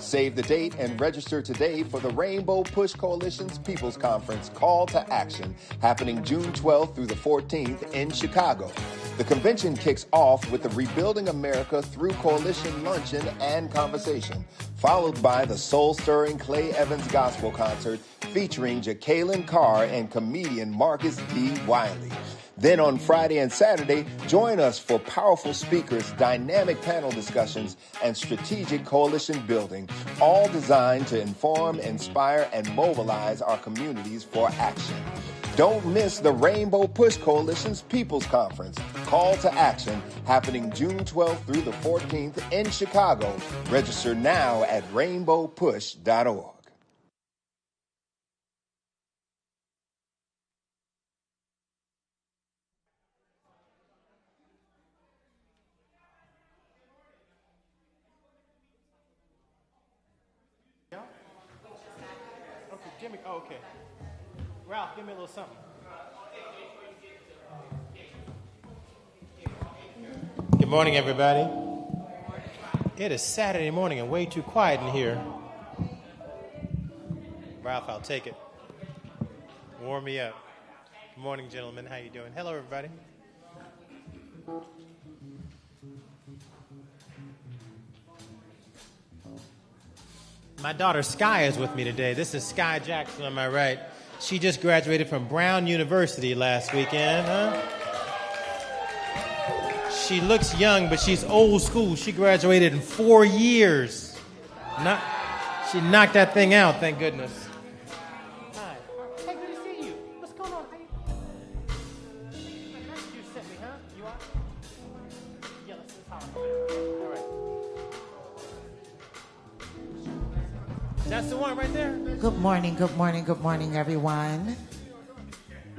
Save the date and register today for the Rainbow Push Coalition's People's Conference Call to Action, happening June 12th through the 14th in Chicago. The convention kicks off with the Rebuilding America Through Coalition Luncheon and Conversation, followed by the soul-stirring Clay Evans Gospel Concert featuring Jacqueline Carr and comedian Marcus D. Wiley. Then on Friday and Saturday, join us for powerful speakers, dynamic panel discussions, and strategic coalition building, all designed to inform, inspire, and mobilize our communities for action. Don't miss the Rainbow Push Coalition's People's Conference, Call to Action, happening June 12th through the 14th in Chicago. Register now at rainbowpush.org. Jimmy, oh, okay. Ralph, give me a little something. Good morning, everybody. It is Saturday morning and way too quiet in here. Ralph, I'll take it. Warm me up. Good morning, gentlemen. How you doing? Hello, everybody. My daughter Sky is with me today. This is Sky Jackson on my right. She just graduated from Brown University last weekend, huh? She looks young, but she's old school. She graduated in 4 years. She knocked that thing out, thank goodness. Hi. Hey, good to see you. What's going on? You sent me, huh? You are? Yeah, let's talk. All right. That's the one right there. Good morning, everyone.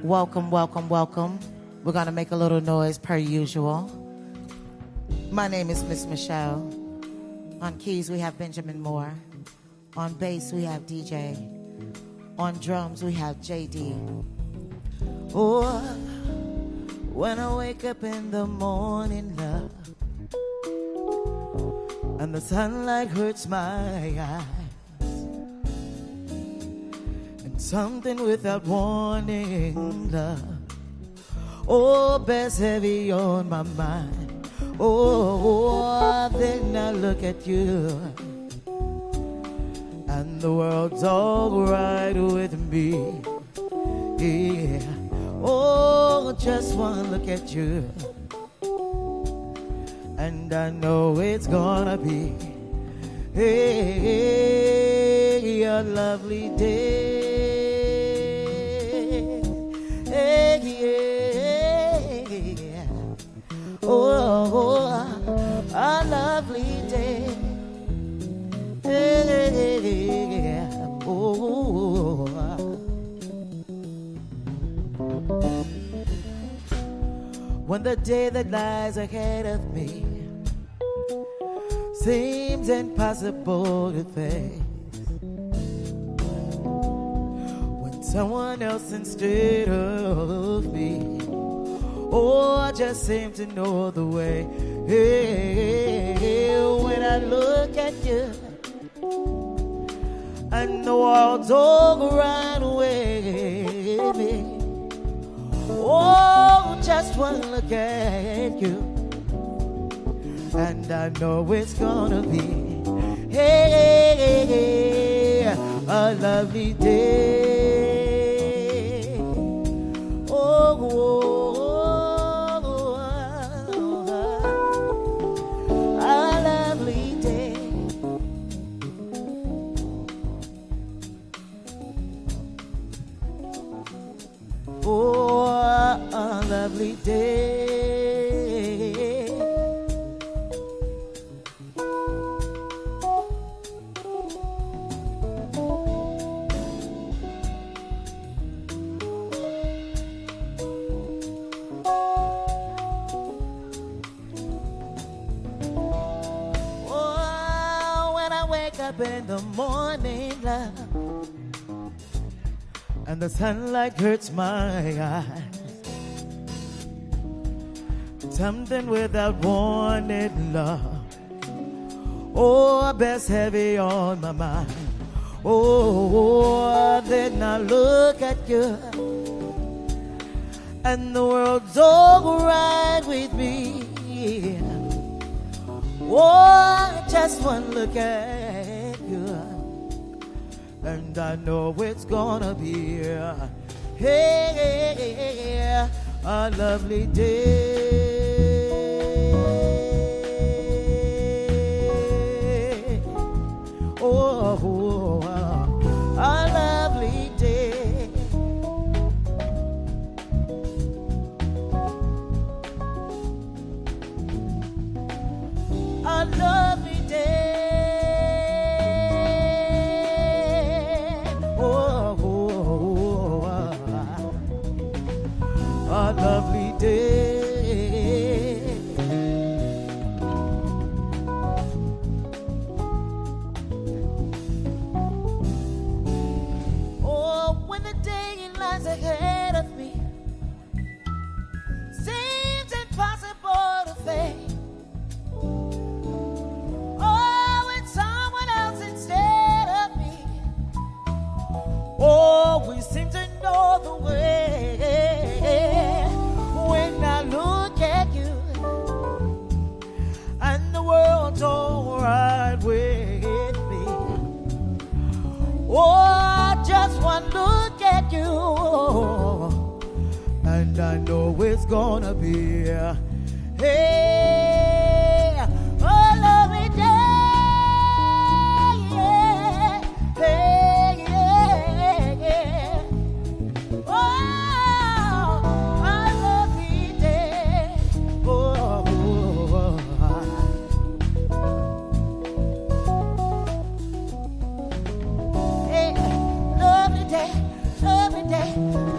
Welcome. We're going to make a little noise per usual. My name is Miss Michelle. On keys, we have Benjamin Moore. On bass, we have DJ. On drums, we have JD. Oh, when I wake up in the morning, love, and the sunlight hurts my eyes, something without warning, love, oh, bears heavy on my mind. Oh, then I look at you, and the world's all right with me. Yeah. Oh, just one look at you, and I know it's gonna be a lovely day. Oh, a lovely day. Oh, when the day that lies ahead of me seems impossible to face, when someone else instead of me, oh, I just seem to know the way. Hey, when I look at you, and the world's all right with me. Oh, just one look at you, and I know it's gonna be a lovely day. Oh. Oh, a lovely day. Oh, when I wake up in the morning, love, and the sunlight hurts my eyes, something without warning, love, Oh, best heavy on my mind. Oh, then I look at you, and the world's all right with me. Oh, just one look at you, and I know it's gonna be a lovely day. Oh, a lovely day. A lovely day. Oh, a lovely day. Oh, when the day lies ahead of me seems impossible to face. Oh, with someone else instead of me. Oh, we seem to know the way. When I look at you, and the world's all right with me. Oh, just one look at you, and I know it's gonna be hey, a lovely day. Yeah, hey, yeah, yeah. Oh, a lovely day. Oh, hey, lovely day, lovely day,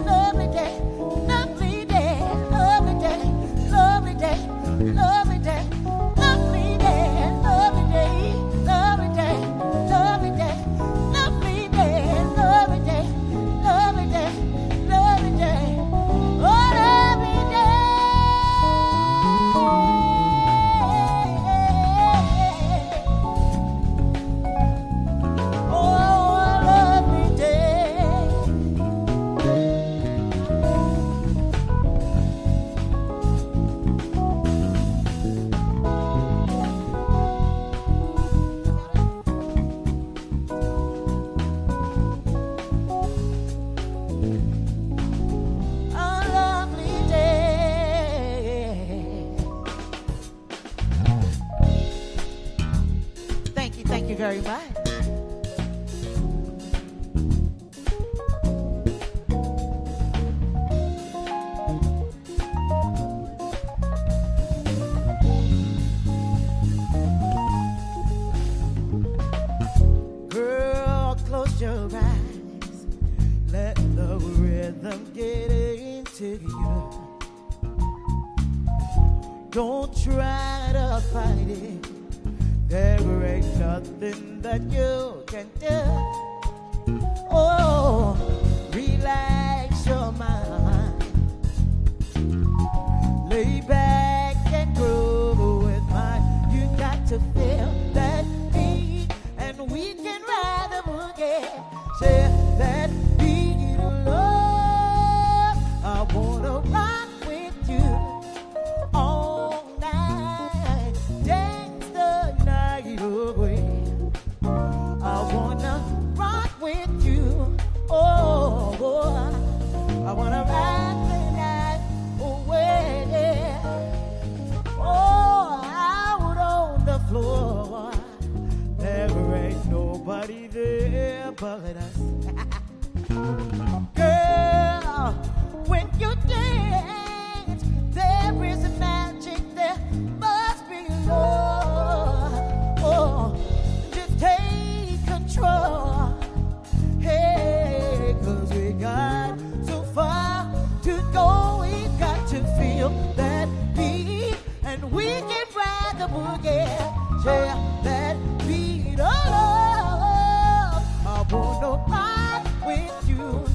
lovely day, lovely day, lovely day, lovely day, lovely day, lovely day, lovely day, lovely day, lovely day, lovely day, lovely day, lovely day, lovely day, oh, lovely day. Oh, lovely day. A lovely day. Thank you very much. Girl, close your eyes. Let the rhythm get into you. Don't try to fight it. There ain't nothing that you can do. Oh, relax your mind. Lay back and groove with mine. You got to feel that beat, and we can ride the boogie. Say that beat of love. I wanna rock with you all night, dance the night away. I wanna rock with you. Oh, I wanna rock the night away. Oh, out on the floor, there ain't nobody there but us. Girl, when you dance, there is a magic, there must be love. Oh, just take control. Hey, 'cause we got so far to go. We got to feel that beat, and we can ride the boogie. Yeah, that beat of love. I wanna rock with you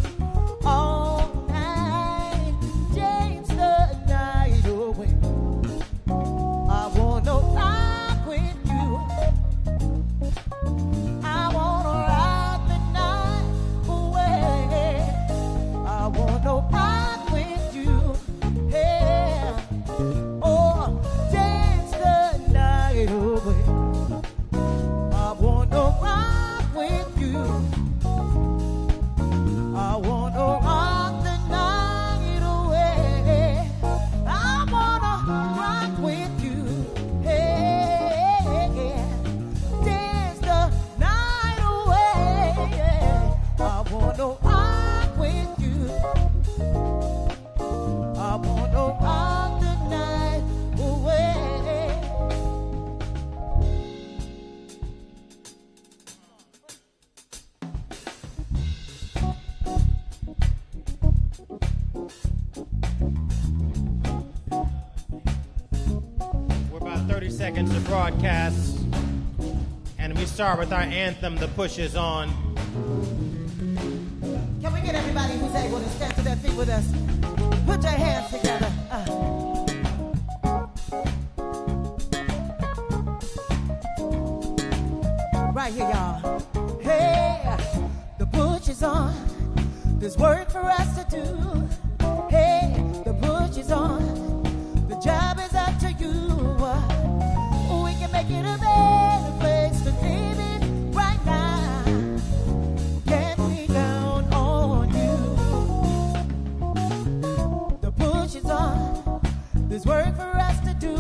seconds of broadcast. And we start with our anthem, The Push Is On. Can we get everybody who's able to stand to their feet with us? Put your hands together. Right here, y'all. Hey, the push is on. There's work for us to do. Hey, the push is on. The job is up to you. We can make it a better place to live in right now. Can we count on you? The push is on. There's work for us to do.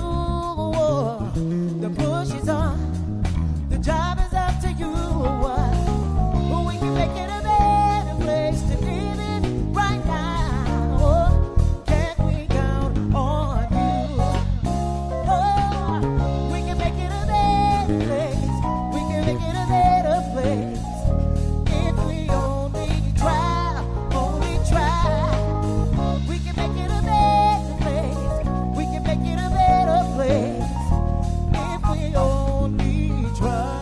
The push is on. The job is up to you. We can make it a better place to live in right now. Can we count on you? We can make it a better place. We can make it a better place. If we only try, only try. We can make it a better place. We can make it a better place. If we only try.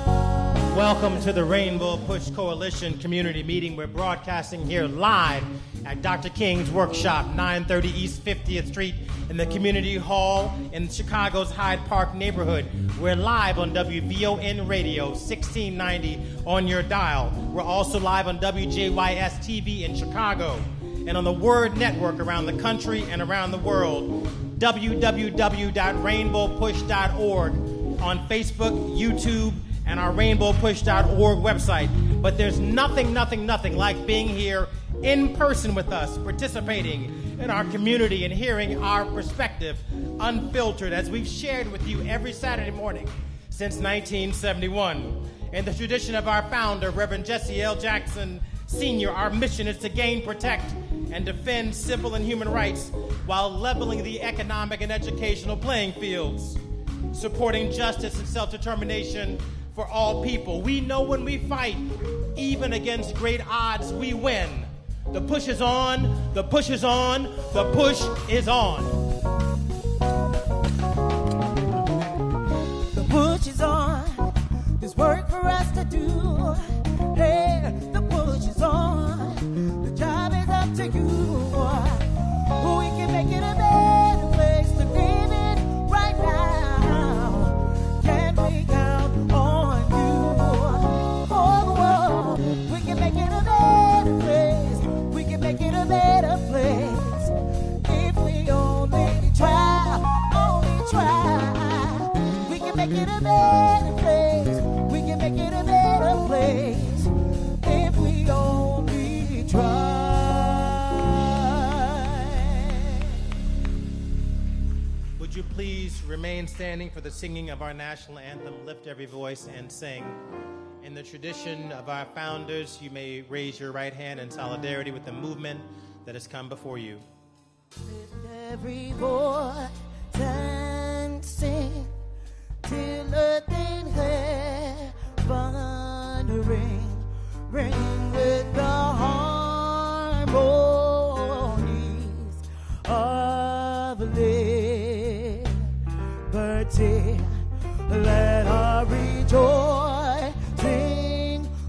Welcome to the Rainbow Push Coalition community meeting. We're broadcasting here live at Dr. King's Workshop, 930 East 50th Street in the Community Hall in Chicago's Hyde Park neighborhood. We're live on WVON Radio, 1690 on your dial. We're also live on WJYS TV in Chicago and on the Word Network around the country and around the world. www.rainbowpush.org on Facebook, YouTube, and our rainbowpush.org website. But there's nothing like being here in person with us, participating in our community and hearing our perspective unfiltered as we've shared with you every Saturday morning since 1971. In the tradition of our founder, Reverend Jesse L. Jackson Sr., our mission is to gain, protect, and defend civil and human rights while leveling the economic and educational playing fields, supporting justice and self-determination for all people. We know when we fight, even against great odds, we win. The push is on, the push is on, the push is on. The push is on. There's work for us to do. Hey, the push is on. The job is up to you. We can make it a better place to live in right now. Can we count on you? Oh, we can make it a better place. We can make it a better place. If we only try, only try. We can make it a better place. We can make it a better place. If we only try. Would you please remain standing for the singing of our national anthem? Lift every voice and sing. In the tradition of our founders, you may raise your right hand in solidarity with the movement that has come before you. Lift every voice and sing till earth and heaven ring with the harmonies of liberty. Let our rejoicing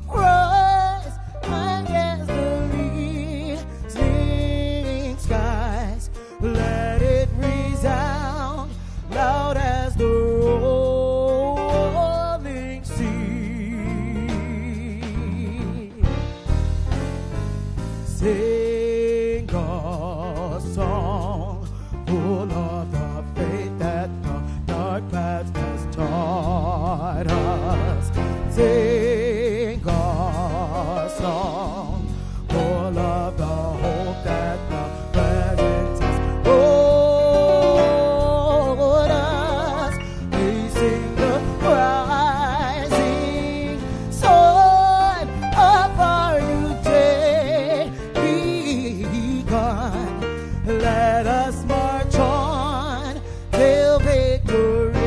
rise against the listening skies. Let it resound loud as the rolling sea. Sing a song full of the faith that the dark past has taught us. Sing a song full of the hope that the present has brought us. We sing the rising sun of our new day begun. Let us march on till victory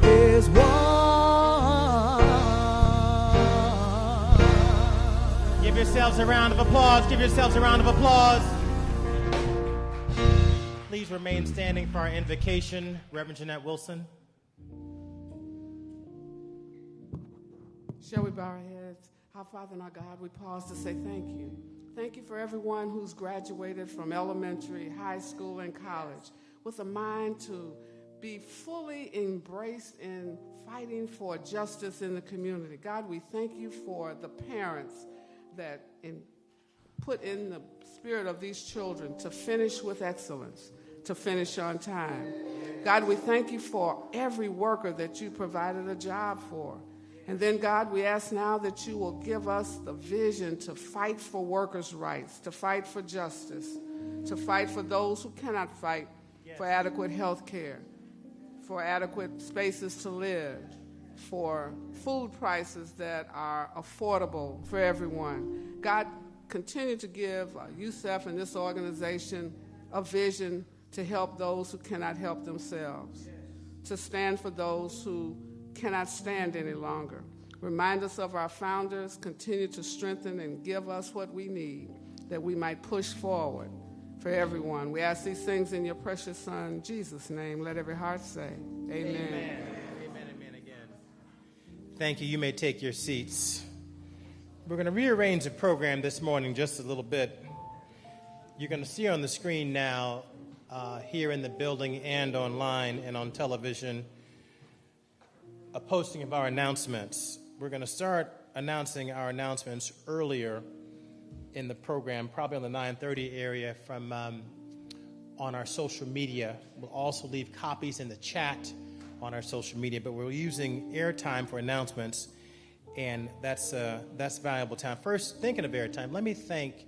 is won. Give yourselves a round of applause. Give yourselves a round of applause. Please remain standing for our invocation. Reverend Jeanette Wilson. Shall we bow our heads? Our Father and our God, we pause to say thank you. Thank you for everyone who's graduated from elementary, high school, and college with a mind to be fully embraced in fighting for justice in the community. God, we thank you for the parents that put in the spirit of these children to finish with excellence, to finish on time. God, we thank you for every worker that you provided a job for. And then, God, we ask now that you will give us the vision to fight for workers' rights, to fight for justice, to fight for those who cannot fight for adequate health care, for adequate spaces to live, for food prices that are affordable for everyone. God, continue to give USEF and this organization a vision to help those who cannot help themselves, to stand for those who cannot stand any longer. Remind us of our founders, continue to strengthen and give us what we need, that we might push forward for everyone. We ask these things in your precious Son, Jesus' name. Let every heart say, amen. Amen, amen again. Thank you. You may take your seats. We're going to rearrange the program this morning just a little bit. You're going to see on the screen now, here in the building and online and on television, a posting of our announcements. We're going to start announcing our announcements earlier in the program, probably on the 9:30 area from on our social media. We'll also leave copies in the chat on our social media, but we're using airtime for announcements, and that's valuable time. First, thinking of airtime, let me thank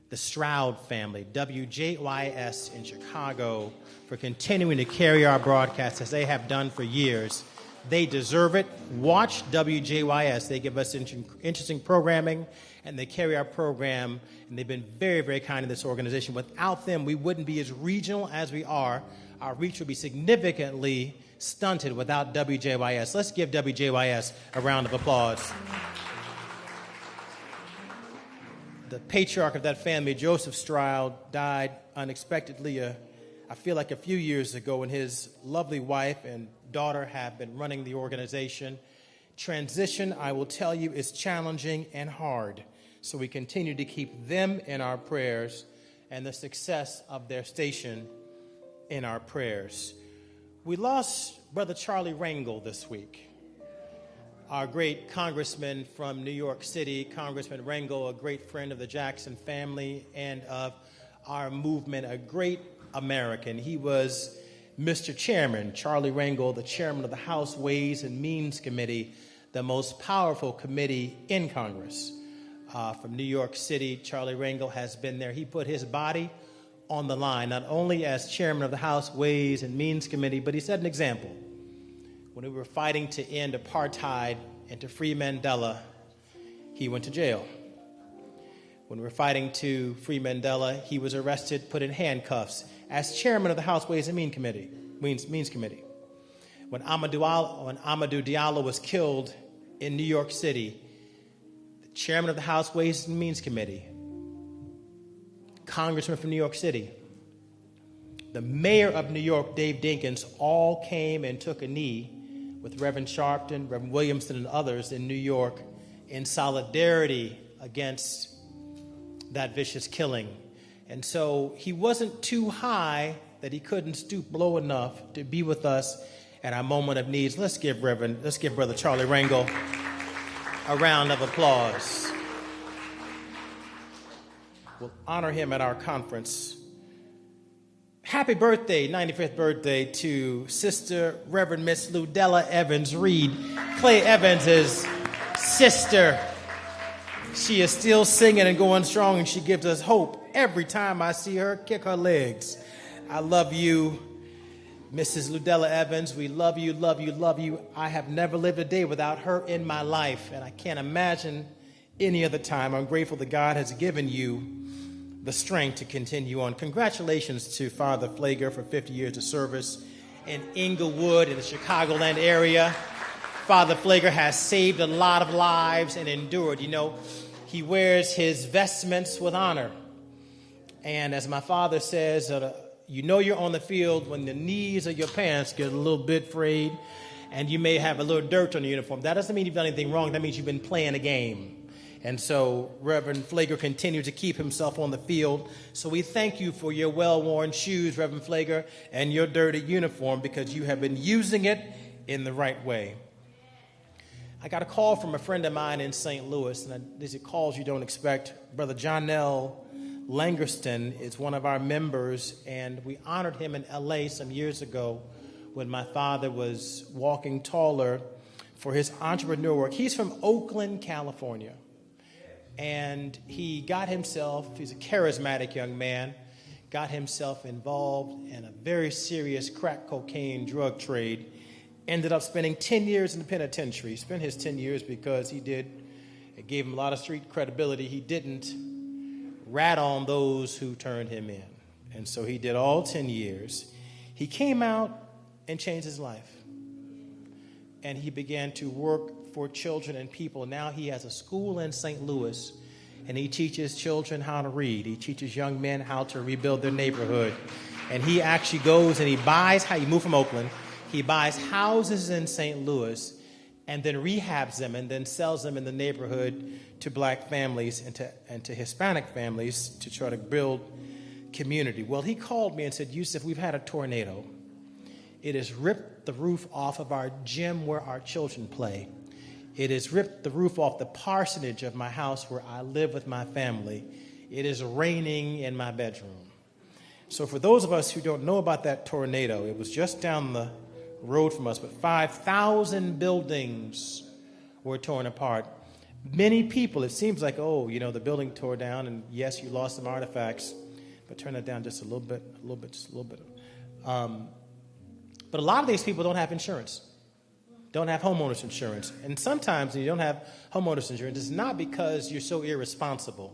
the Stroud family, WJYS in Chicago, for continuing to carry our broadcast as they have done for years. They deserve it. Watch WJYS. They give us interesting programming, and they carry our program, and they've been very, very kind to this organization. Without them, we wouldn't be as regional as we are. Our reach would be significantly stunted without WJYS. Let's give WJYS a round of applause. The patriarch of that family, Joseph Stroud, died unexpectedly, I feel like a few years ago, and his lovely wife and daughter have been running the organization. Transition, I will tell you, is challenging and hard. So we continue to keep them in our prayers and the success of their station in our prayers. We lost Brother Charlie Rangel this week. Our great congressman from New York City, Congressman Rangel, a great friend of the Jackson family and of our movement, a great American. He was Mr. Chairman, Charlie Rangel, the chairman of the House Ways and Means Committee, the most powerful committee in Congress. From New York City, Charlie Rangel has been there. He put his body on the line, not only as chairman of the House Ways and Means Committee, but he set an example. When we were fighting to end apartheid and to free Mandela, he went to jail. When we were fighting to free Mandela, he was arrested, put in handcuffs as chairman of the House Ways and Means Committee. When Amadou Diallo was killed in New York City, the chairman of the House Ways and Means Committee, congressman from New York City, the mayor of New York, Dave Dinkins, all came and took a knee with Reverend Sharpton, Reverend Williamson, and others in New York in solidarity against that vicious killing. And so he wasn't too high that he couldn't stoop low enough to be with us at our moment of needs. Let's give Brother Charlie Rangel a round of applause. We'll honor him at our conference. Happy birthday, 95th birthday, to Sister Reverend Miss Ludella Evans Reed, Clay Evans' sister. She is still singing and going strong, and she gives us hope every time I see her kick her legs. I love you, Mrs. Ludella Evans. We love you, love you, love you. I have never lived a day without her in my life, and I can't imagine any other time. I'm grateful that God has given you the strength to continue on. Congratulations to Father Flager for 50 years of service in Inglewood, in the Chicagoland area. Father Flager has saved a lot of lives and endured. You know, he wears his vestments with honor. And as my father says, you know you're on the field when the knees of your pants get a little bit frayed and you may have a little dirt on your uniform. That doesn't mean you've done anything wrong. That means you've been playing a game. And so Reverend Flager continued to keep himself on the field. So we thank you for your well-worn shoes, Reverend Flager, and your dirty uniform, because you have been using it in the right way. I got a call from a friend of mine in St. Louis, and these are calls you don't expect. Brother Jonell Langerston is one of our members, and we honored him in L.A. some years ago when my father was walking taller for his entrepreneur work. He's from Oakland, California. And he got himself, he's a charismatic young man, got himself involved in a very serious crack cocaine drug trade, ended up spending 10 years in the penitentiary. He spent his 10 years because it gave him a lot of street credibility. He didn't rat on those who turned him in. And so he did all 10 years. He came out and changed his life. And he began to work for children and people. Now he has a school in St. Louis, and he teaches children how to read. He teaches young men how to rebuild their neighborhood. And he actually goes and he moved from Oakland, he buys houses in St. Louis and then rehabs them and then sells them in the neighborhood to black families and to Hispanic families to try to build community. Well, he called me and said, Yusuf, we've had a tornado. It has ripped the roof off of our gym where our children play. It has ripped the roof off the parsonage of my house where I live with my family. It is raining in my bedroom. So for those of us who don't know about that tornado, it was just down the road from us, but 5,000 buildings were torn apart. Many people, it seems like, the building tore down, and yes, you lost some artifacts, but turn that down just a little bit. But a lot of these people don't have insurance. Don't have homeowners insurance. And sometimes when you don't have homeowners insurance, it's not because you're so irresponsible.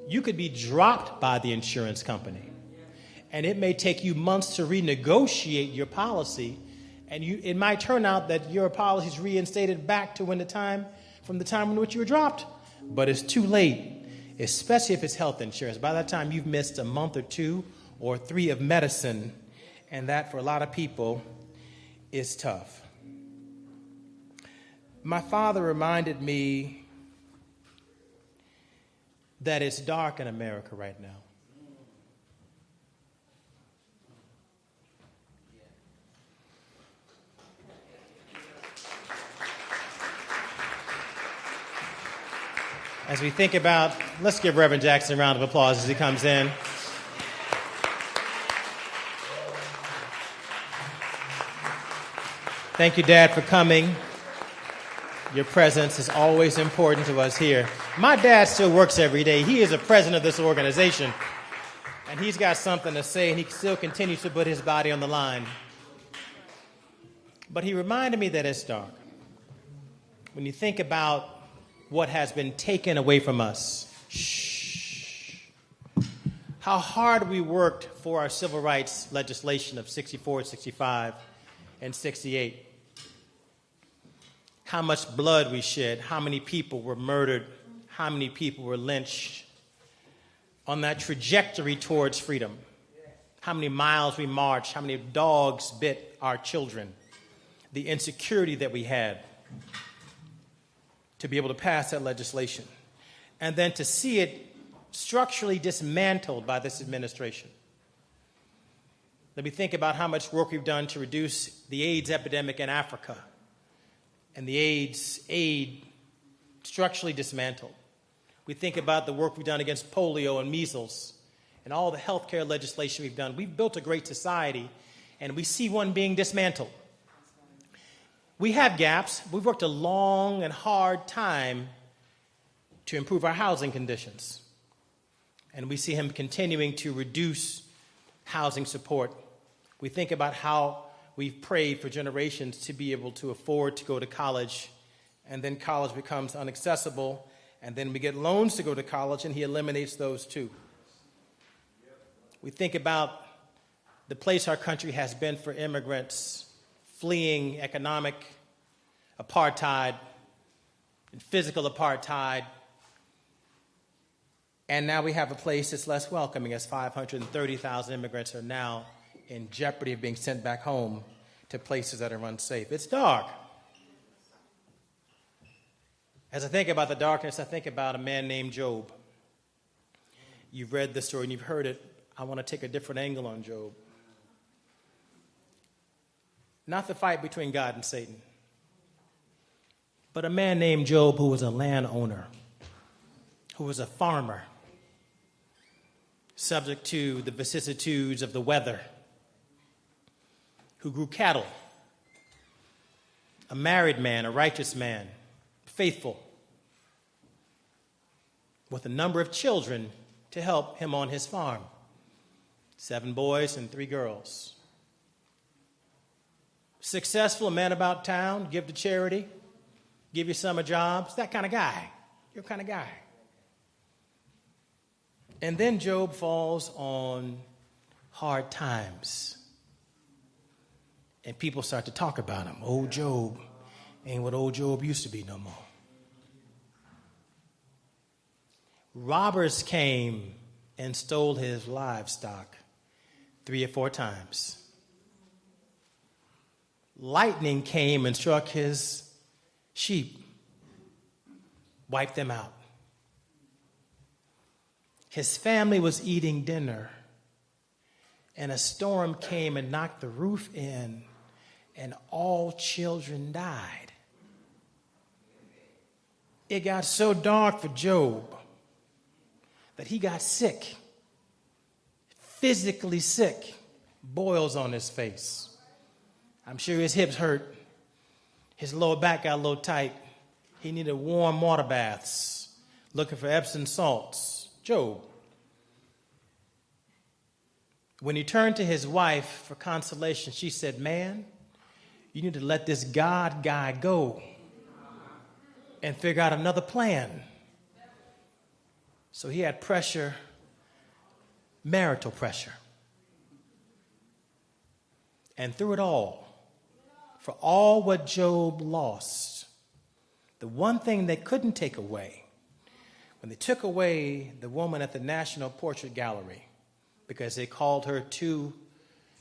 You could be dropped by the insurance company. And it may take you months to renegotiate your policy. And it might turn out that your policy is reinstated back to from the time in which you were dropped. But it's too late, especially if it's health insurance. By that time, you've missed a month or 2 or 3 of medicine. And that, for a lot of people, is tough. My father reminded me that it's dark in America right now. As we think about, let's give Reverend Jackson a round of applause as he comes in. Thank you, Dad, for coming. Your presence is always important to us here. My dad still works every day. He is the president of this organization, and he's got something to say, and he still continues to put his body on the line. But he reminded me that it's dark. When you think about what has been taken away from us, how hard we worked for our civil rights legislation of 64, 65, and 68. How much blood we shed, how many people were murdered, how many people were lynched on that trajectory towards freedom. How many miles we marched, how many dogs bit our children, the insecurity that we had to be able to pass that legislation, and then to see it structurally dismantled by this administration. Let me think about how much work we've done to reduce the AIDS epidemic in Africa, and the AIDS aid structurally dismantled. We think about the work we've done against polio and measles and all the healthcare legislation we've done. We've built a great society, and we see one being dismantled. We have gaps. We've worked a long and hard time to improve our housing conditions, and we see him continuing to reduce housing support. We think about how we've prayed for generations to be able to afford to go to college, and then college becomes inaccessible, and then we get loans to go to college, and he eliminates those too. We think about the place our country has been for immigrants fleeing economic apartheid and physical apartheid, and now we have a place that's less welcoming as 530,000 immigrants are now in jeopardy of being sent back home to places that are unsafe. It's dark. As I think about the darkness, I think about a man named Job. You've read the story and you've heard it. I want to take a different angle on Job. Not the fight between God and Satan, but a man named Job who was a landowner, who was a farmer, subject to the vicissitudes of the weather, who grew cattle, a married man, a righteous man, faithful, with a number of children to help him on his farm, 7 boys and 3 girls. Successful, a man about town, give to charity, give your summer jobs, that kind of guy. Your kind of guy. And then Job falls on hard times. And people start to talk about him. Old Job ain't what old Job used to be no more. Robbers came and stole his livestock 3 or 4 times. Lightning came and struck his sheep, wiped them out. His family was eating dinner, and a storm came and knocked the roof in, and all children died. It got so dark for Job that he got sick, physically sick, boils on his face. I'm sure his hips hurt. His lower back got a little tight. He needed warm water baths, looking for Epsom salts. Job. When he turned to his wife for consolation, she said, "Man, you need to let this God guy go and figure out another plan." So he had pressure, marital pressure. And through it all, for all what Job lost, the one thing they couldn't take away, when they took away the woman at the National Portrait Gallery, because they called her too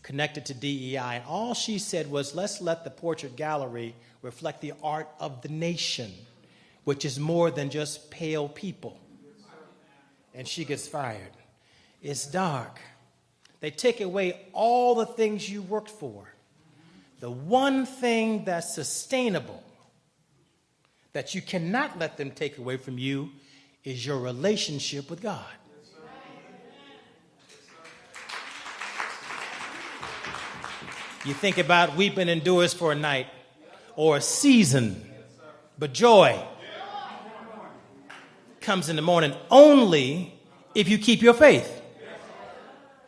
connected to DEI, and all she said was, "Let's let the portrait gallery reflect the art of the nation, which is more than just pale people." And she gets fired. It's dark. They take away all the things you worked for. The one thing that's sustainable, that you cannot let them take away from you, is your relationship with God. You think about weeping endures for a night or a season, but joy comes in the morning only if you keep your faith.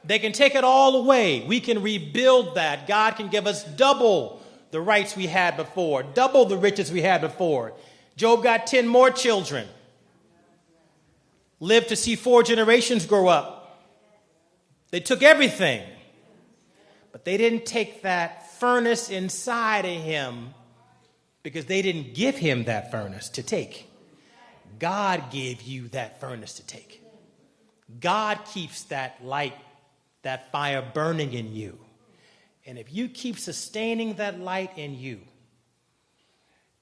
They can take it all away. We can rebuild that. God can give us double the rights we had before, double the riches we had before. Job got 10 more children, lived to see 4 generations grow up. They took everything, but they didn't take that furnace inside of him because they didn't give him that furnace to take. God gave you that furnace to take. God keeps that light, that fire burning in you. And if you keep sustaining that light in you,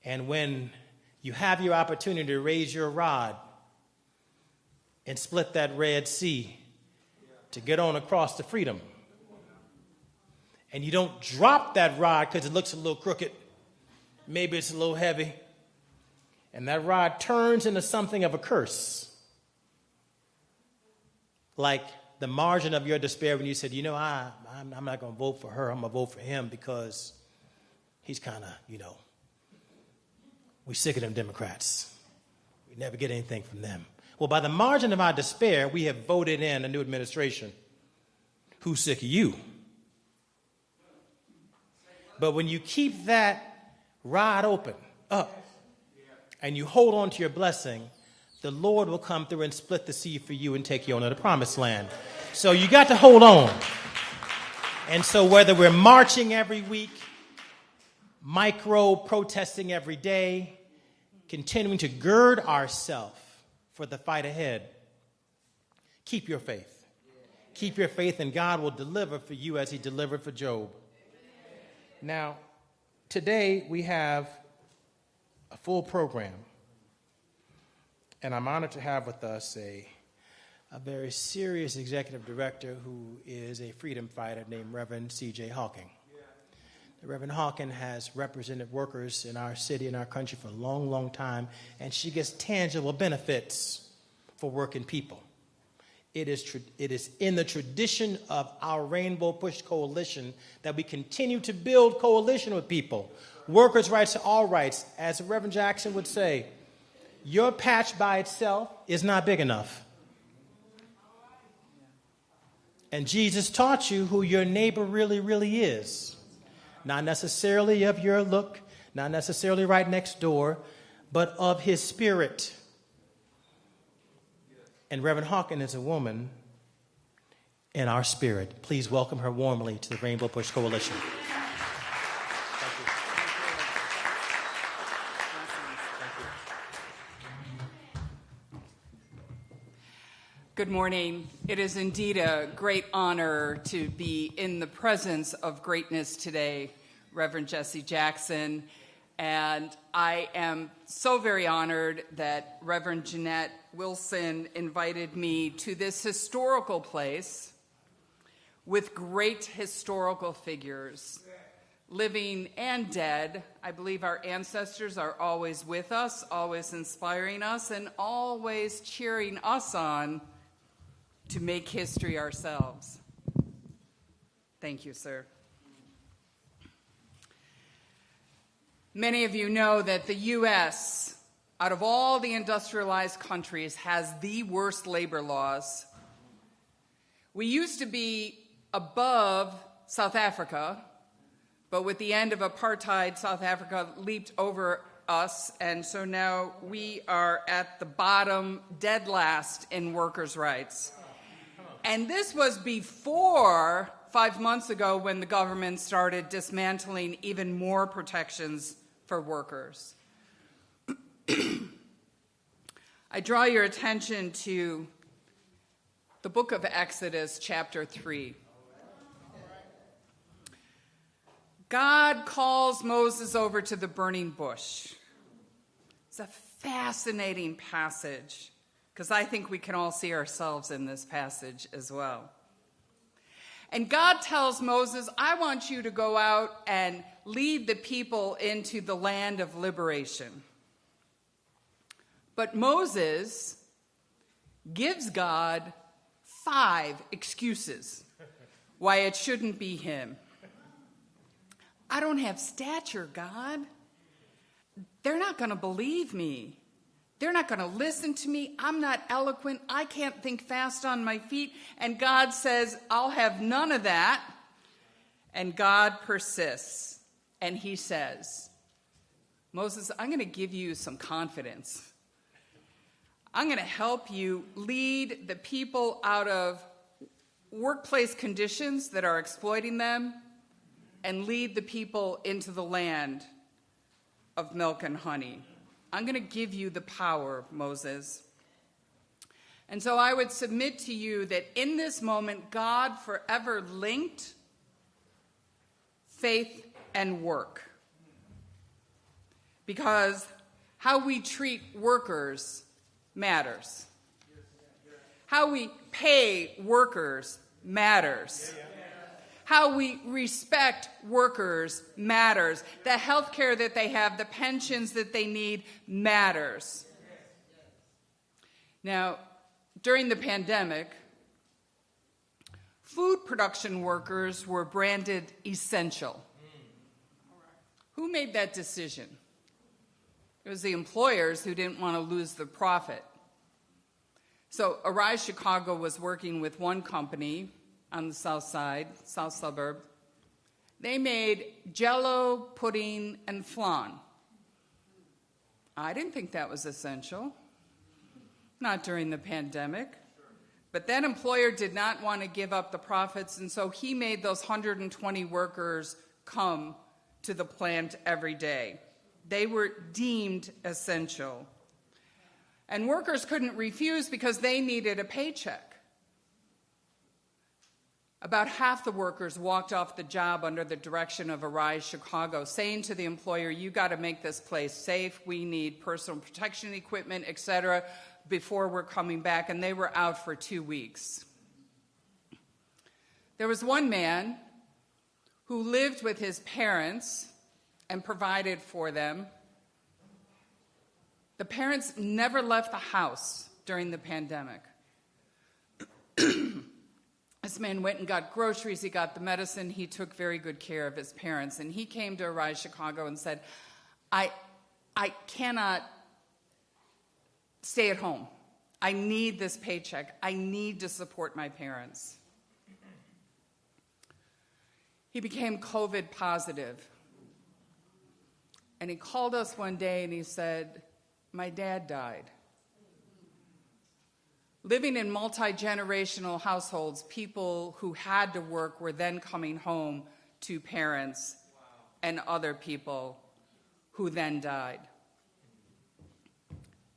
and when you have your opportunity to raise your rod and split that Red Sea to get on across to freedom, and you don't drop that rod because it looks a little crooked, maybe it's a little heavy, and that rod turns into something of a curse, like the margin of your despair when you said, I'm not going to vote for her, I'm going to vote for him because he's kind of, we're sick of them Democrats. We never get anything from them. Well, by the margin of our despair, we have voted in a new administration. Who's sick of you? But when you keep that rod open up and you hold on to your blessing, the Lord will come through and split the sea for you and take you on to the promised land. So you got to hold on. And so whether we're marching every week, micro protesting every day, continuing to gird ourselves for the fight ahead, keep your faith. Keep your faith, and God will deliver for you as he delivered for Job. Now, today we have a full program, and I'm honored to have with us a very serious executive director who is a freedom fighter named Reverend C.J. Hawking. The Reverend Hawking has represented workers in our city and our country for a long, long time, and she gets tangible benefits for working people. It is in the tradition of our Rainbow Push Coalition that we continue to build coalition with people. Workers' rights are all rights. As Reverend Jackson would say, your patch by itself is not big enough. And Jesus taught you who your neighbor really, really is. Not necessarily of your look, not necessarily right next door, but of his spirit. And Reverend Hawking is a woman in our spirit. Please welcome her warmly to the Rainbow Push Coalition. Good morning. It is indeed a great honor to be in the presence of greatness today, Reverend Jesse Jackson. And I am so very honored that Reverend Jeanette Wilson invited me to this historical place with great historical figures, living and dead. I believe our ancestors are always with us, always inspiring us, and always cheering us on to make history ourselves. Thank you, sir. Many of you know that the U.S., out of all the industrialized countries, has the worst labor laws. We used to be above South Africa, but with the end of apartheid, South Africa leaped over us, and so now we are at the bottom, dead last in workers' rights. And this was before 5 months ago when the government started dismantling even more protections for workers. I draw your attention to the book of Exodus, chapter 3. God calls Moses over to the burning bush. It's a fascinating passage, because I think we can all see ourselves in this passage as well. And God tells Moses, I want you to go out and lead the people into the land of liberation. But Moses gives God 5 excuses why it shouldn't be him. I don't have stature, God. They're not going to believe me. They're not going to listen to me. I'm not eloquent. I can't think fast on my feet. And God says, I'll have none of that. And God persists. And he says, Moses, I'm going to give you some confidence. I'm going to help you lead the people out of workplace conditions that are exploiting them and lead the people into the land of milk and honey. I'm going to give you the power, Moses. And so I would submit to you that in this moment, God forever linked faith and work. Because how we treat workers matters. How we pay workers matters. How we respect workers matters. The health care that they have, the pensions that they need matters. Now, during the pandemic, food production workers were branded essential. Who made that decision? It was the employers who didn't want to lose the profit. So Arise Chicago was working with one company on the south side, south suburb. They made Jell-O, pudding, and flan. I didn't think that was essential. Not during the pandemic. But that employer did not want to give up the profits, and so he made those 120 workers come to the plant every day. They were deemed essential. And workers couldn't refuse because they needed a paycheck. About half the workers walked off the job under the direction of Arise Chicago, saying to the employer, you got to make this place safe, we need personal protection equipment, etc., before we're coming back, and they were out for 2 weeks. There was one man who lived with his parents and provided for them. The parents never left the house during the pandemic. This man went and got groceries, he got the medicine, he took very good care of his parents. And he came to Arise Chicago and said, I cannot stay at home. I need this paycheck. I need to support my parents. He became COVID positive. And he called us one day and he said, my dad died. Living in multi-generational households, people who had to work were then coming home to parents and other people who then died.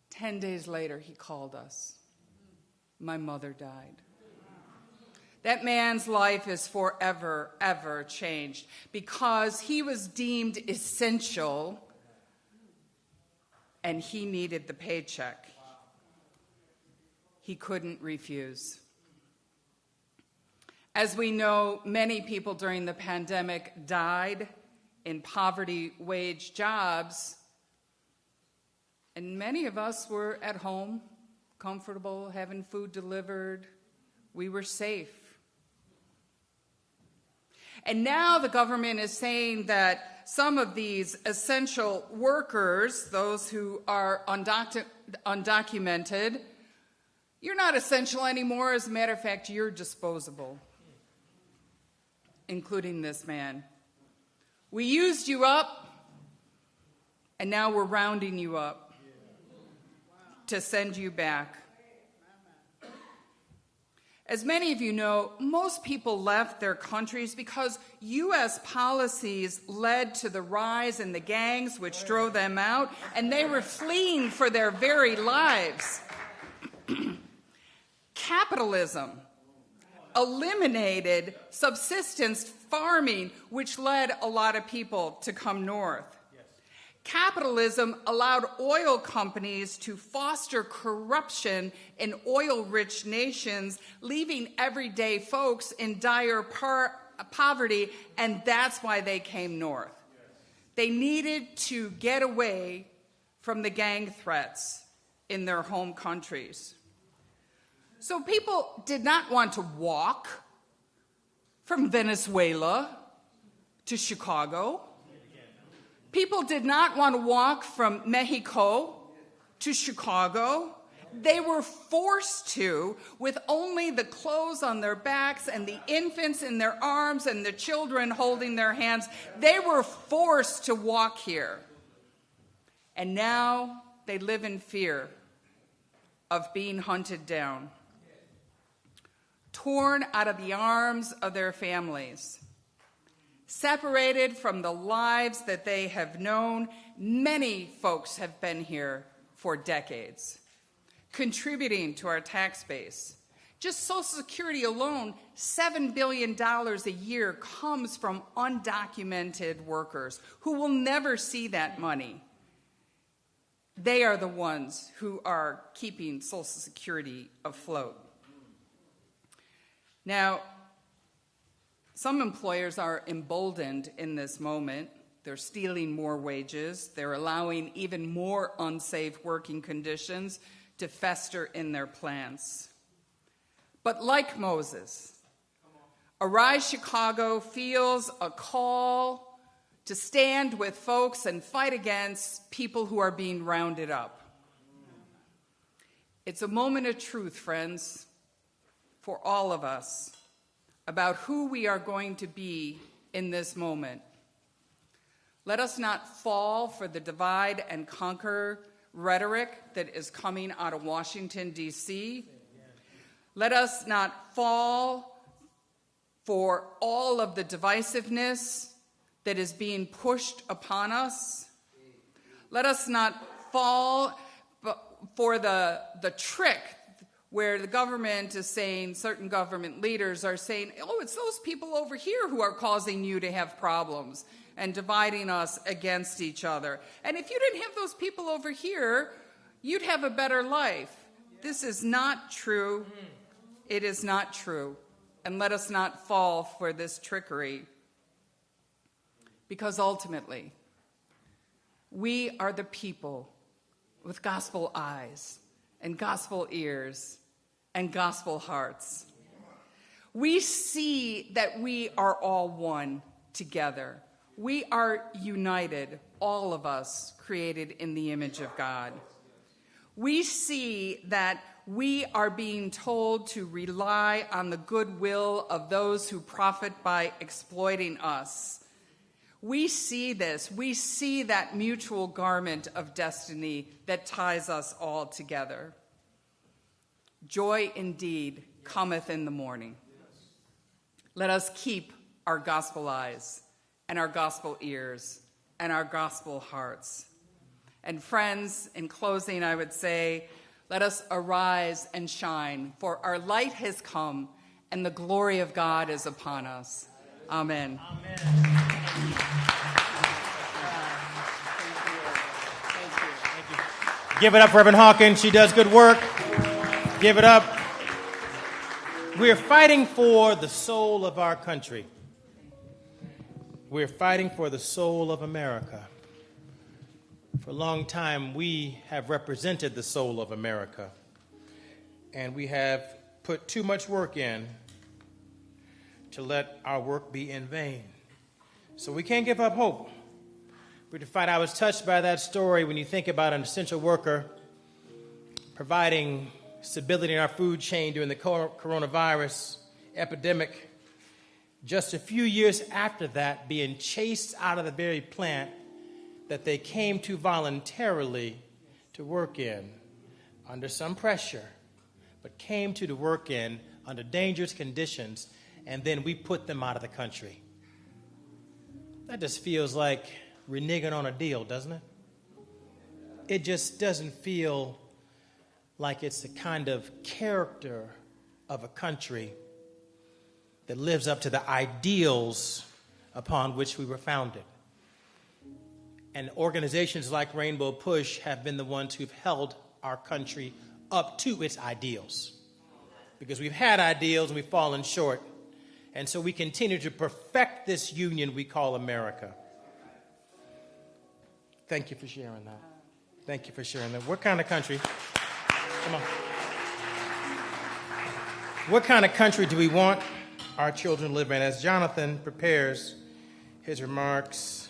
10 days later, he called us. My mother died. That man's life is forever, ever changed because he was deemed essential and he needed the paycheck. He couldn't refuse. As we know, many people during the pandemic died in poverty wage jobs, and many of us were at home, comfortable, having food delivered. We were safe. And now the government is saying that some of these essential workers, those who are undocumented, you're not essential anymore. As a matter of fact, you're disposable, including this man. We used you up, and now we're rounding you up to send you back. As many of you know, most people left their countries because U.S. policies led to the rise in the gangs, which drove them out, and they were fleeing for their very lives. Capitalism eliminated subsistence farming, which led a lot of people to come north. Capitalism allowed oil companies to foster corruption in oil-rich nations, leaving everyday folks in dire poverty, and that's why they came north. They needed to get away from the gang threats in their home countries. So people did not want to walk from Venezuela to Chicago. People did not want to walk from Mexico to Chicago. They were forced to, with only the clothes on their backs and the infants in their arms and the children holding their hands. They were forced to walk here. And now they live in fear of being hunted down, torn out of the arms of their families, separated from the lives that they have known. Many folks have been here for decades, contributing to our tax base. Just Social Security alone, $7 billion a year comes from undocumented workers who will never see that money. They are the ones who are keeping Social Security afloat. Now, some employers are emboldened in this moment. They're stealing more wages. They're allowing even more unsafe working conditions to fester in their plans. But like Moses, Arise Chicago feels a call to stand with folks and fight against people who are being rounded up. It's a moment of truth, friends, for all of us, about who we are going to be in this moment. Let us not fall for the divide and conquer rhetoric that is coming out of Washington, D.C. Let us not fall for all of the divisiveness that is being pushed upon us. Let us not fall for the trick where the government is saying, certain government leaders are saying, oh, it's those people over here who are causing you to have problems and dividing us against each other. And if you didn't have those people over here, you'd have a better life. This is not true. It is not true. And let us not fall for this trickery. Because ultimately, we are the people with gospel eyes and gospel ears and gospel hearts. We see that we are all one together. We are united, all of us created in the image of God. We see that we are being told to rely on the goodwill of those who profit by exploiting us. We see this. We see that mutual garment of destiny that ties us all together. Joy indeed cometh in the morning. Let us keep our gospel eyes and our gospel ears and our gospel hearts. And friends, in closing, I would say, let us arise and shine, for our light has come and the glory of God is upon us. Amen. Give it up for Reverend Hawkins. She does good work. Give it up. We're fighting for the soul of our country. We're fighting for the soul of America. For a long time, we have represented the soul of America, and we have put too much work in to let our work be in vain. So we can't give up hope. We're to fight. I was touched by that story when you think about an essential worker providing stability in our food chain during the coronavirus epidemic. Just a few years after that, being chased out of the very plant that they came to voluntarily to work in under some pressure, but came to work in under dangerous conditions, and then we put them out of the country. That just feels like reneging on a deal, doesn't it? It just doesn't feel like it's the kind of character of a country that lives up to the ideals upon which we were founded. And organizations like Rainbow Push have been the ones who've held our country up to its ideals. Because we've had ideals and we've fallen short. And so we continue to perfect this union we call America. Thank you for sharing that. Thank you for sharing that. What kind of country? Come on. What kind of country do we want our children to live in? As Jonathan prepares his remarks,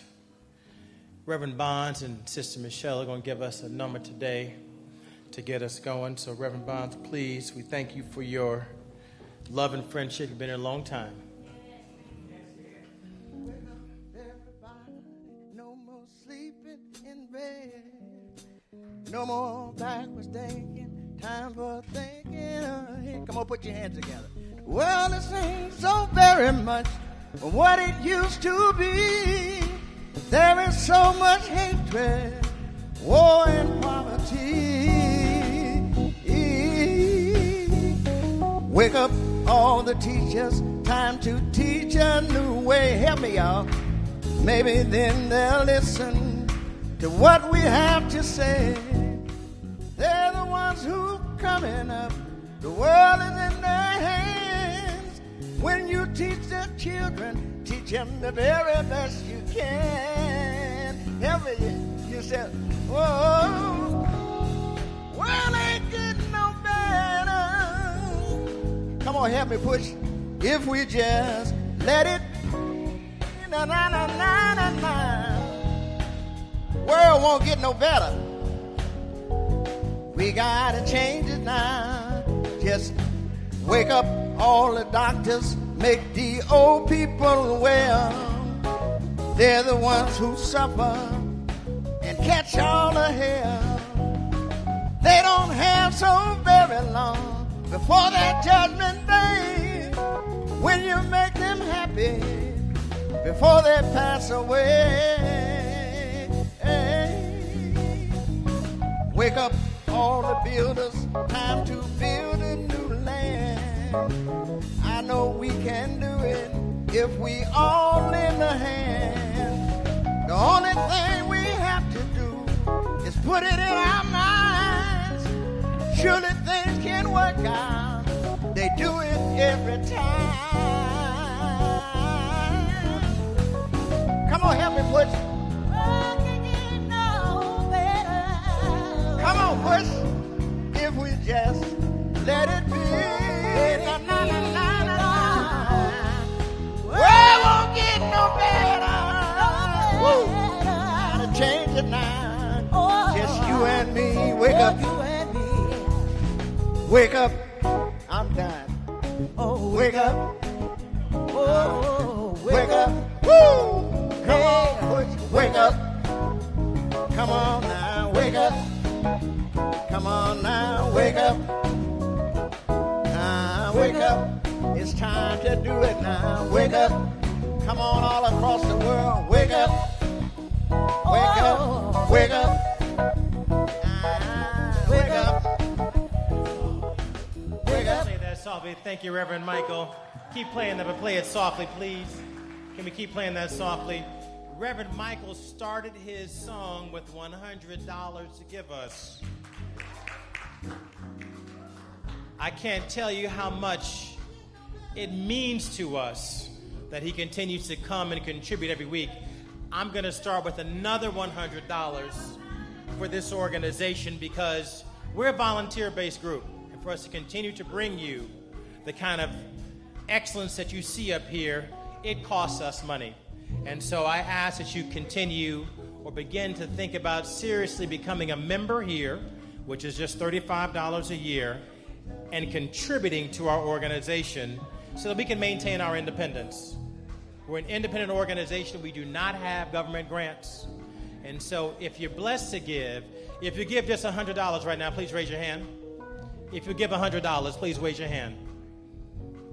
Reverend Bonds and Sister Michelle are going to give us a number today to get us going. So, Reverend Bonds, please, we thank you for your love and friendship. You've been here a long time. No more sleeping in bed. No more backwards thinking. Time for thinking ahead. Come on, put your hands together. Well, this ain't so very much what it used to be. There is so much hatred, war and poverty. Wake up all the teachers, time to teach a new way. Help me, y'all. Maybe then they'll listen to what we have to say. They're the ones who coming up. The world is in their hands. When you teach the children, teach them the very best you can. Help me, you said, whoa, well, ain't getting no better. Come on, help me push. If we just let it, na na na na na na. World won't get no better. We gotta change it now. Just wake up all the doctors, make the old people well. They're the ones who suffer and catch all the hell. They don't have so very long before that judgment day, when you make them happy before they pass away. Wake up all the builders, time to build a I know we can do it if we all lend a hand. The only thing we have to do is put it in our minds. Surely things can work out. They do it every time. Come on, help me push. Come on, push. If we just let it be. Na, na, na, na, na, na. Well, it won't get no better. Woo. Gotta change it now. Just you and me. Wake up. Wake up. I'm done. Oh, wake up. Oh, wake up. Woo. Come on, push. Wake up. Come on now. Wake up. Come on now. Wake up. Wake up. It's time to do it now. Wake up. Come on all across the world. Wake up. Wake up. Wake up. Wake up. Wake up. Play that softly. Thank you, Reverend Michael. Keep playing that, but play it softly, please. Can we keep playing that softly? Reverend Michael started his song with $100 to give us. I can't tell you how much it means to us that he continues to come and contribute every week. I'm going to start with another $100 for this organization because we're a volunteer-based group. And for us to continue to bring you the kind of excellence that you see up here, it costs us money. And so I ask that you continue or begin to think about seriously becoming a member here, which is just $35 a year, and contributing to our organization so that we can maintain our independence. We're an independent organization. We do not have government grants. And so if you're blessed to give, if you give just $100 right now, please raise your hand. If you give $100, please raise your hand.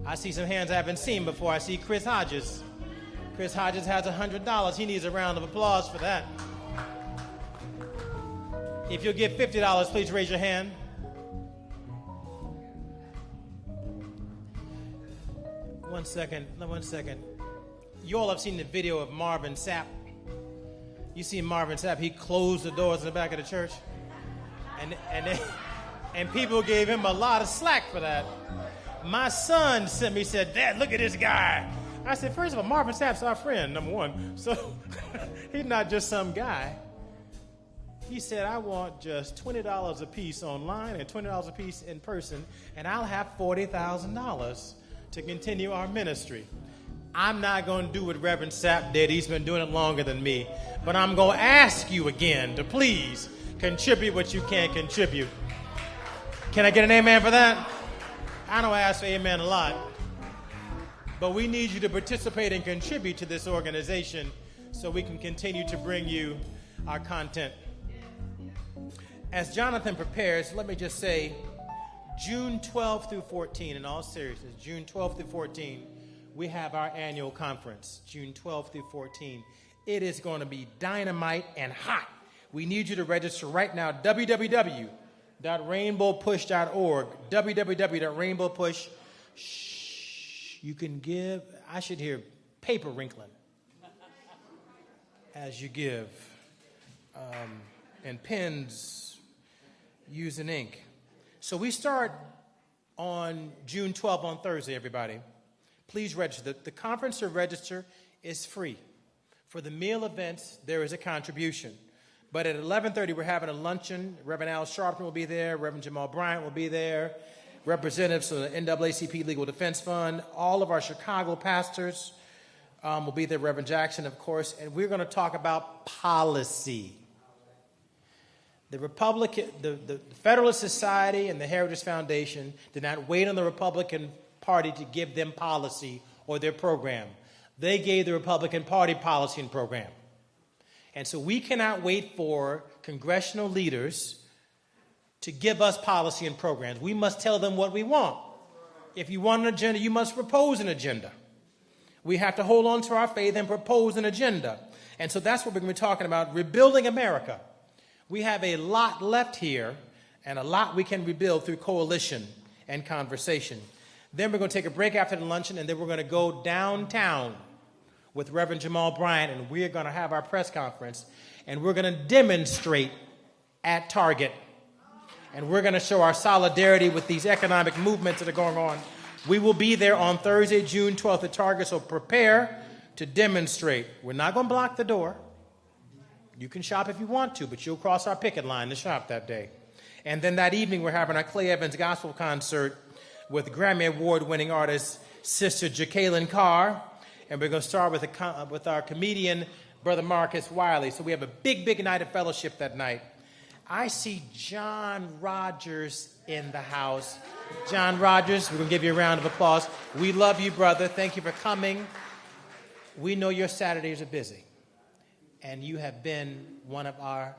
I see some hands I haven't seen before. I see Chris Hodges. Chris Hodges has $100. He needs a round of applause for that. If you'll give $50, please raise your hand. One second. You all have seen the video of Marvin Sapp. You see Marvin Sapp, he closed the doors in the back of the church. And people gave him a lot of slack for that. My son sent me, said, "Dad, look at this guy." I said, first of all, Marvin Sapp's our friend, number one. So he's not just some guy. He said, "I want just $20 a piece online and $20 a piece in person, and I'll have $40,000 to continue our ministry." I'm not going to do what Reverend Sapp did. He's been doing it longer than me. But I'm going to ask you again to please contribute what you can contribute. Can I get an amen for that? I don't ask for amen a lot. But we need you to participate and contribute to this organization so we can continue to bring you our content. As Jonathan prepares, let me just say, June 12th through 14, in all seriousness, June 12th through 14, we have our annual conference, June 12th through 14. It is going to be dynamite and hot. We need you to register right now, www.rainbowpush.org, www.rainbowpush. You can give, I should hear paper wrinkling as you give, and pens using ink. So we start on June 12th on Thursday, everybody. Please register. The conference to register is free. For the meal events, there is a contribution. But at 11:30, we're having a luncheon. Reverend Al Sharpton will be there. Reverend Jamal Bryant will be there. Representatives from the NAACP Legal Defense Fund. All of our Chicago pastors will be there. Reverend Jackson, of course. And we're going to talk about policy. The Federalist Society and the Heritage Foundation did not wait on the Republican Party to give them policy or their program. They gave the Republican Party policy and program. And so we cannot wait for congressional leaders to give us policy and programs. We must tell them what we want. If you want an agenda, you must propose an agenda. We have to hold on to our faith and propose an agenda. And so that's what we're going to be talking about, rebuilding America. We have a lot left here and a lot we can rebuild through coalition and conversation. Then we're going to take a break after the luncheon, and then we're going to go downtown with Reverend Jamal Bryant, and we're going to have our press conference, and we're going to demonstrate at Target, and we're going to show our solidarity with these economic movements that are going on. We will be there on Thursday, June 12th at Target, so prepare to demonstrate. We're not going to block the door. You can shop if you want to, but you'll cross our picket line to shop that day. And then that evening, we're having our Clay Evans Gospel Concert with Grammy Award-winning artist Sister Jacqueline Carr. And we're going to start with our comedian, Brother Marcus Wiley. So we have a big, big night of fellowship that night. I see John Rogers in the house. John Rogers, we're going to give you a round of applause. We love you, brother. Thank you for coming. We know your Saturdays are busy. And you have been one of our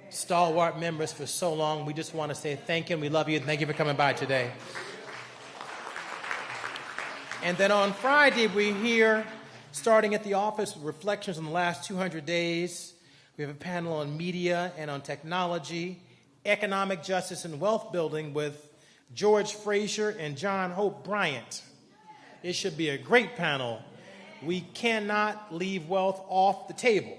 stalwart members for so long. We just want to say thank you, and we love you, and thank you for coming by today. And then on Friday, we're here, starting at the office, with reflections on the last 200 days. We have a panel on media and on technology, economic justice and wealth building with George Frazier and John Hope Bryant. It should be a great panel. We cannot leave wealth off the table.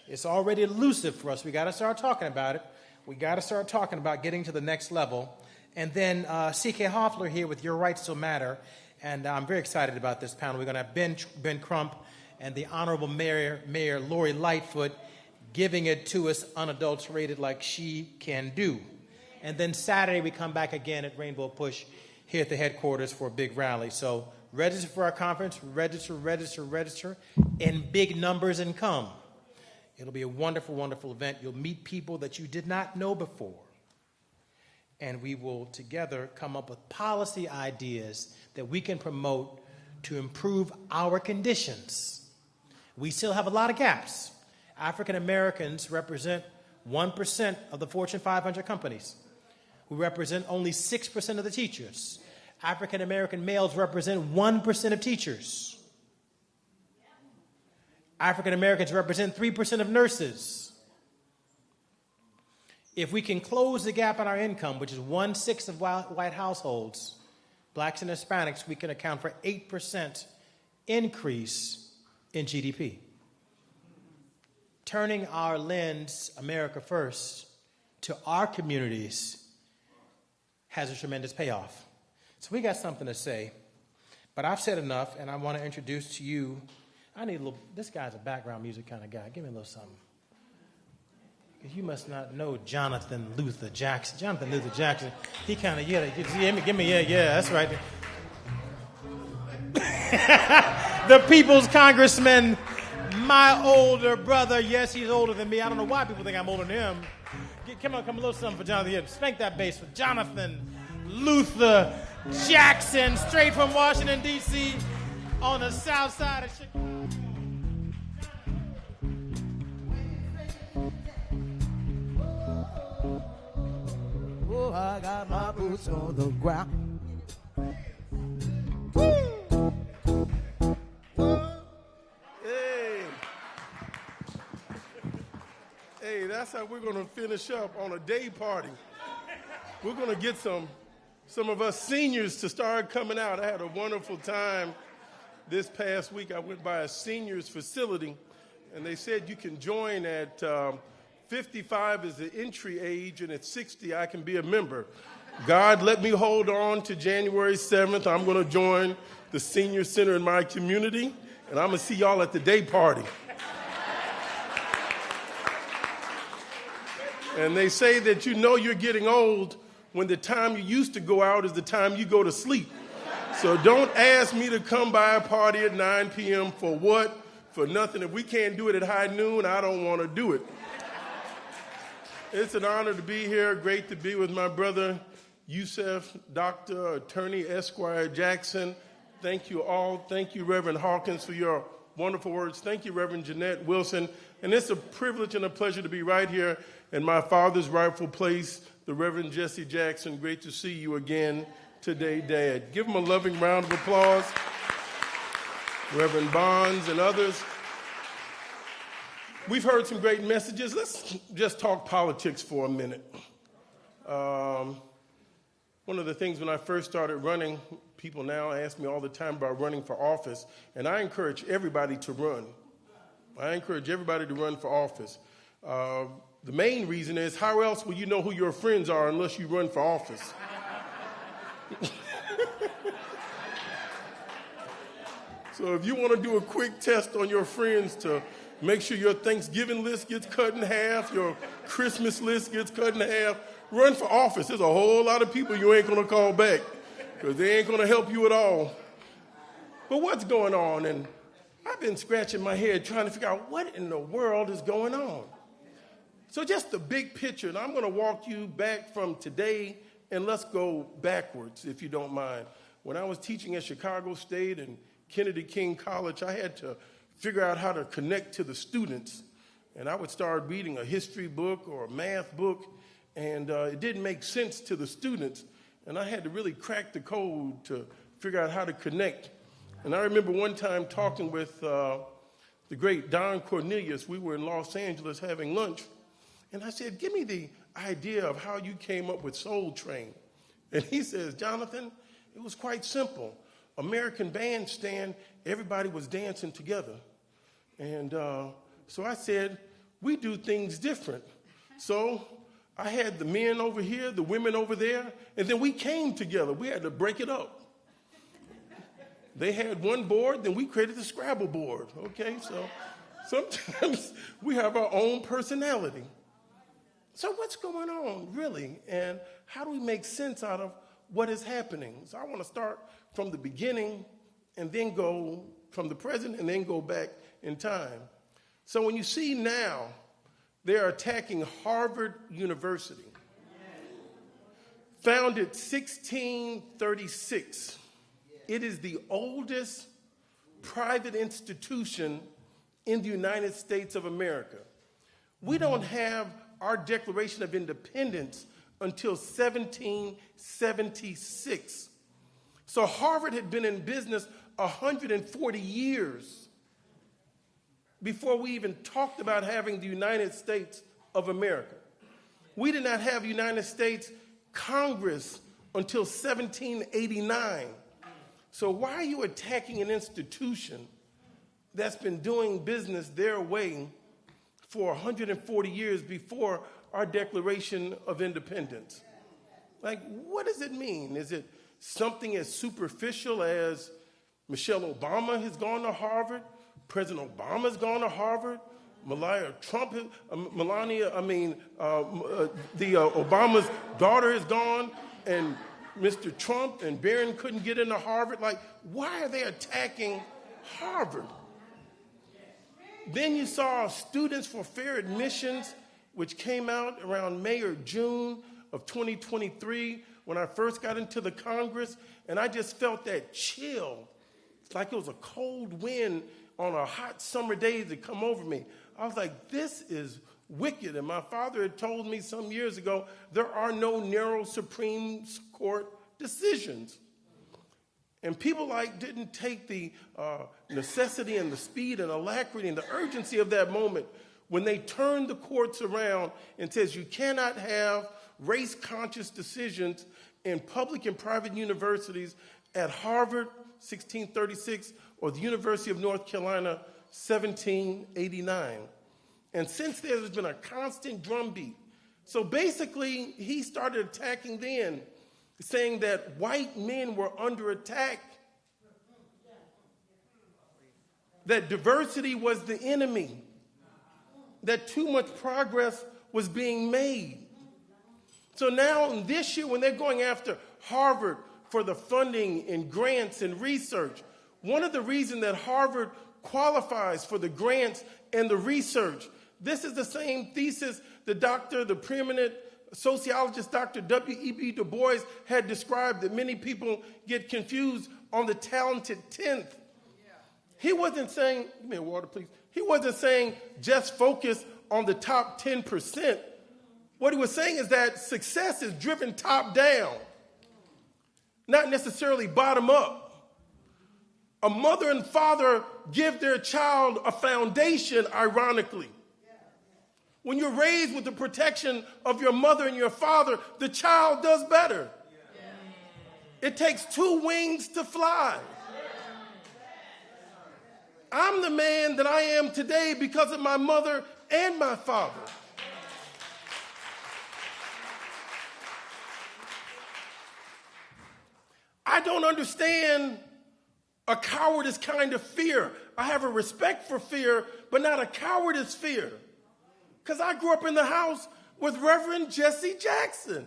It's already elusive for us. We got to start talking about it. We got to start talking about getting to the next level. And then C.K. Hoffler here with Your Rights Still Matter. And I'm very excited about this panel. We're going to have Ben Crump and the Honorable Mayor Lori Lightfoot giving it to us unadulterated like she can do. And then Saturday we come back again at Rainbow Push here at the headquarters for a big rally. So register for our conference, register, in big numbers and come. It'll be a wonderful, wonderful event. You'll meet people that you did not know before. And we will together come up with policy ideas that we can promote to improve our conditions. We still have a lot of gaps. African Americans represent 1% of the Fortune 500 companies. We represent only 6% of the teachers. African American males represent 1% of teachers. African Americans represent 3% of nurses. If we can close the gap in our income, which is 1/6 of white households, blacks and Hispanics, we can account for 8% increase in GDP. Turning our lens, America first, to our communities has a tremendous payoff. So we got something to say, but I've said enough, and I want to introduce to you, I need a little, this guy's a background music kind of guy. Give me a little something. Because you must not know Jonathan Luther Jackson. Jonathan Luther Jackson, he kind of, give me, that's right. The People's Congressman, my older brother. Yes, he's older than me. I don't know why people think I'm older than him. Come on, a little something for Jonathan. Yeah, spank that bass for Jonathan Luther Jackson, straight from Washington, D.C., on the south side of Chicago. Oh, I got my boots on the ground. Hey, that's how we're going to finish up on a day party. We're going to get some of us seniors to start coming out. I had a wonderful time this past week. I went by a seniors facility, and they said you can join at 55 is the entry age, and at 60 I can be a member. God, let me hold on to January 7th. I'm going to join the senior center in my community, and I'm going to see y'all at the day party. And they say that you know you're getting old when the time you used to go out is the time you go to sleep. So don't ask me to come by a party at 9 p.m. for what? For nothing. If we can't do it at high noon, I don't want to do it. It's an honor to be here. Great to be with my brother, Yusef, Dr. Attorney Esquire Jackson. Thank you all. Thank you, Reverend Hawkins, for your wonderful words. Thank you, Reverend Jeanette Wilson. And it's a privilege and a pleasure to be right here in my father's rightful place, the Reverend Jesse Jackson. Great to see you again today, Dad. Give him a loving round of applause. Reverend Bonds and others. We've heard some great messages. Let's just talk politics for a minute. One of the things when I first started running, People now ask me all the time about running for office, and I encourage everybody to run. I encourage everybody to run for office. The main reason is, how else will you know who your friends are unless you run for office? So if you want to do a quick test on your friends to make sure your Thanksgiving list gets cut in half, your Christmas list gets cut in half, run for office. There's a whole lot of people you ain't going to call back because they ain't going to help you at all. But what's going on? And I've been scratching my head trying to figure out what in the world is going on. So just the big picture, and I'm going to walk you back from today, and let's go backwards, if you don't mind. When I was teaching at Chicago State and Kennedy King College, I had to figure out how to connect to the students. And I would start reading a history book or a math book, and it didn't make sense to the students. And I had to really crack the code to figure out how to connect. And I remember one time talking with the great Don Cornelius. We were in Los Angeles having lunch. And I said, give me the idea of how you came up with Soul Train. And he says, Jonathan, it was quite simple. American Bandstand, everybody was dancing together. And so I said, we do things different. So I had the men over here, the women over there, and then we came together. We had to break it up. They had one board, then we created the Scrabble board. Okay, so sometimes we have our own personality. So what's going on, really? And how do we make sense out of what is happening? So I want to start from the beginning and then go from the present and then go back in time. So when you see now, they're attacking Harvard University. Founded 1636. It is the oldest private institution in the United States of America. We don't have our Declaration of Independence until 1776. So Harvard had been in business 140 years before we even talked about having the United States of America. We did not have United States Congress until 1789. So why are you attacking an institution that's been doing business their way for 140 years before our Declaration of Independence? Like, what does it mean? Is it something as superficial as Michelle Obama has gone to Harvard, President Obama's gone to Harvard, Obama's daughter has gone, and Mr. Trump and Barron couldn't get into Harvard? Like, why are they attacking Harvard? Then you saw Students for Fair Admissions, which came out around May or June of 2023 when I first got into the Congress, and I just felt that chill. It's like it was a cold wind on a hot summer day to come over me. I was like, this is wicked. And my father had told me some years ago, there are no narrow Supreme Court decisions. And people didn't take the necessity and the speed and alacrity and the urgency of that moment when they turned the courts around and says you cannot have race-conscious decisions in public and private universities at Harvard, 1636, or the University of North Carolina, 1789. And since then, there's been a constant drumbeat. So basically, he started attacking then, saying that white men were under attack, that diversity was the enemy, that too much progress was being made. So now this year, when they're going after Harvard for the funding and grants and research, one of the reasons that Harvard qualifies for the grants and the research, this is the same thesis the preeminent sociologist Dr. W.E.B. Du Bois had described that many people get confused on the talented 10th. He wasn't saying, give me a water, please. He wasn't saying just focus on the top 10%. What he was saying is that success is driven top down, not necessarily bottom up. A mother and father give their child a foundation, ironically. When you're raised with the protection of your mother and your father, the child does better. It takes 2 wings to fly. I'm the man that I am today because of my mother and my father. I don't understand a cowardice kind of fear. I have a respect for fear, but not a cowardice fear. Because I grew up in the house with Reverend Jesse Jackson.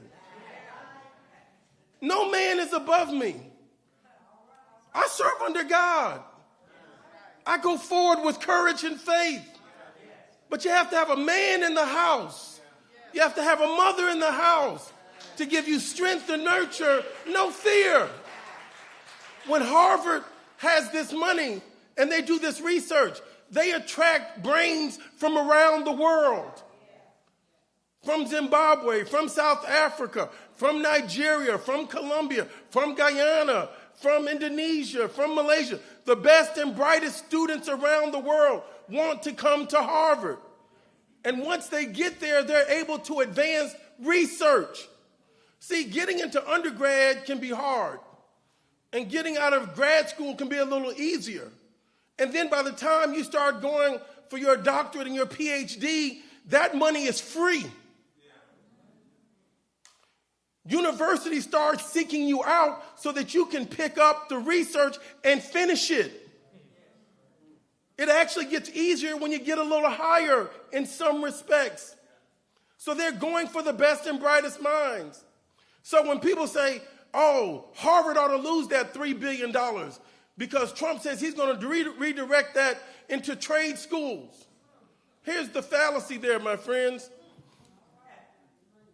No man is above me. I serve under God. I go forward with courage and faith. But you have to have a man in the house. You have to have a mother in the house to give you strength to nurture, no fear. When Harvard has this money and they do this research, they attract brains from around the world. From Zimbabwe, from South Africa, from Nigeria, from Colombia, from Guyana, from Indonesia, from Malaysia. The best and brightest students around the world want to come to Harvard. And once they get there, they're able to advance research. See, getting into undergrad can be hard. And getting out of grad school can be a little easier. And then by the time you start going for your doctorate and your PhD, that money is free. University starts seeking you out so that you can pick up the research and finish it. It actually gets easier when you get a little higher in some respects. So they're going for the best and brightest minds. So when people say, oh, Harvard ought to lose that $3 billion because Trump says he's going to redirect that into trade schools. Here's the fallacy there, my friends.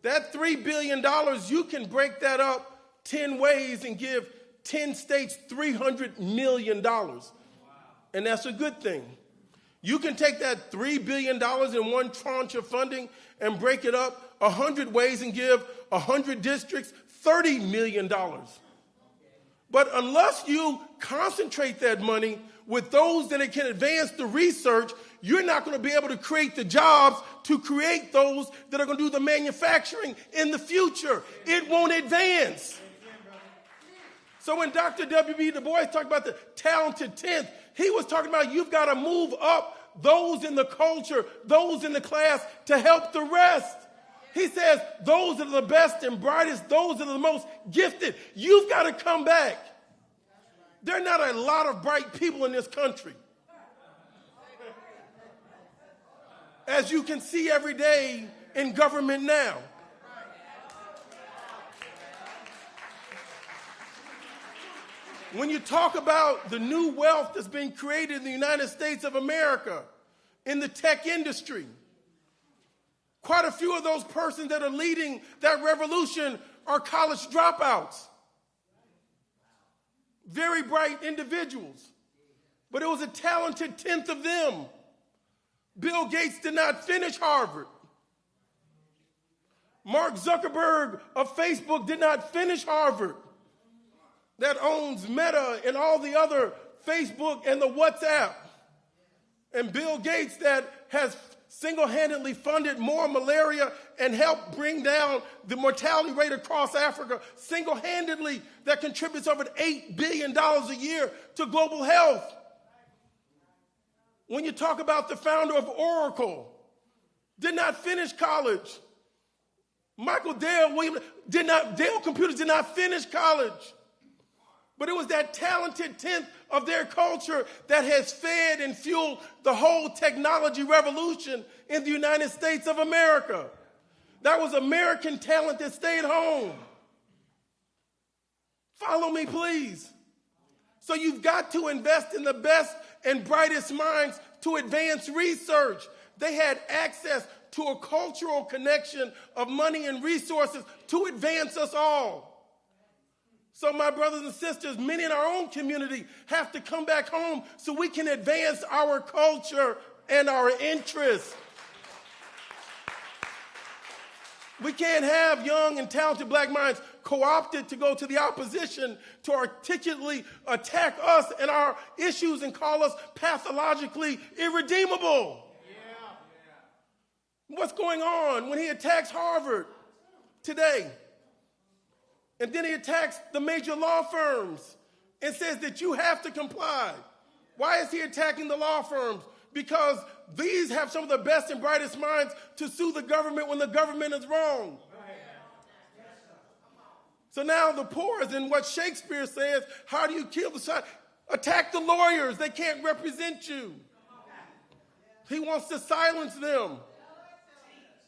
That $3 billion, you can break that up 10 ways and give 10 states $300 million. And that's a good thing. You can take that $3 billion in one tranche of funding and break it up 100 ways and give 100 districts $30 million. But unless you concentrate that money with those that it can advance the research, you're not going to be able to create the jobs to create those that are going to do the manufacturing in the future. It won't advance. So when Dr. W.B. Du Bois talked about the talented 10th, he was talking about you've got to move up those in the culture, those in the class to help the rest. He says those that are the best and brightest, those that are the most gifted, you've got to come back. There are not a lot of bright people in this country. As you can see every day in government now. When you talk about the new wealth that's being created in the United States of America, in the tech industry, quite a few of those persons that are leading that revolution are college dropouts. Very bright individuals. But it was a talented 10th of them. Bill Gates did not finish Harvard. Mark Zuckerberg of Facebook did not finish Harvard. That owns Meta and all the other Facebook and the WhatsApp. And Bill Gates that has single-handedly funded more malaria and helped bring down the mortality rate across Africa, single-handedly that contributes over $8 billion a year to global health. When you talk about the founder of Oracle, did not finish college. Michael Dell Williams Dell Computers did not finish college. But it was that talented 10th of their culture that has fed and fueled the whole technology revolution in the United States of America. That was American talent that stayed home. Follow me, please. So you've got to invest in the best and brightest minds to advance research. They had access to a cultural connection of money and resources to advance us all. So my brothers and sisters, many in our own community have to come back home so we can advance our culture and our interests. We can't have young and talented black minds co-opted to go to the opposition to articulately attack us and our issues and call us pathologically irredeemable. What's going on when he attacks Harvard today? And then he attacks the major law firms and says that you have to comply. Why is he attacking the law firms? Because these have some of the best and brightest minds to sue the government when the government is wrong. So now the poor is in what Shakespeare says, how do you kill the side? Attack the lawyers. They can't represent you. He wants to silence them.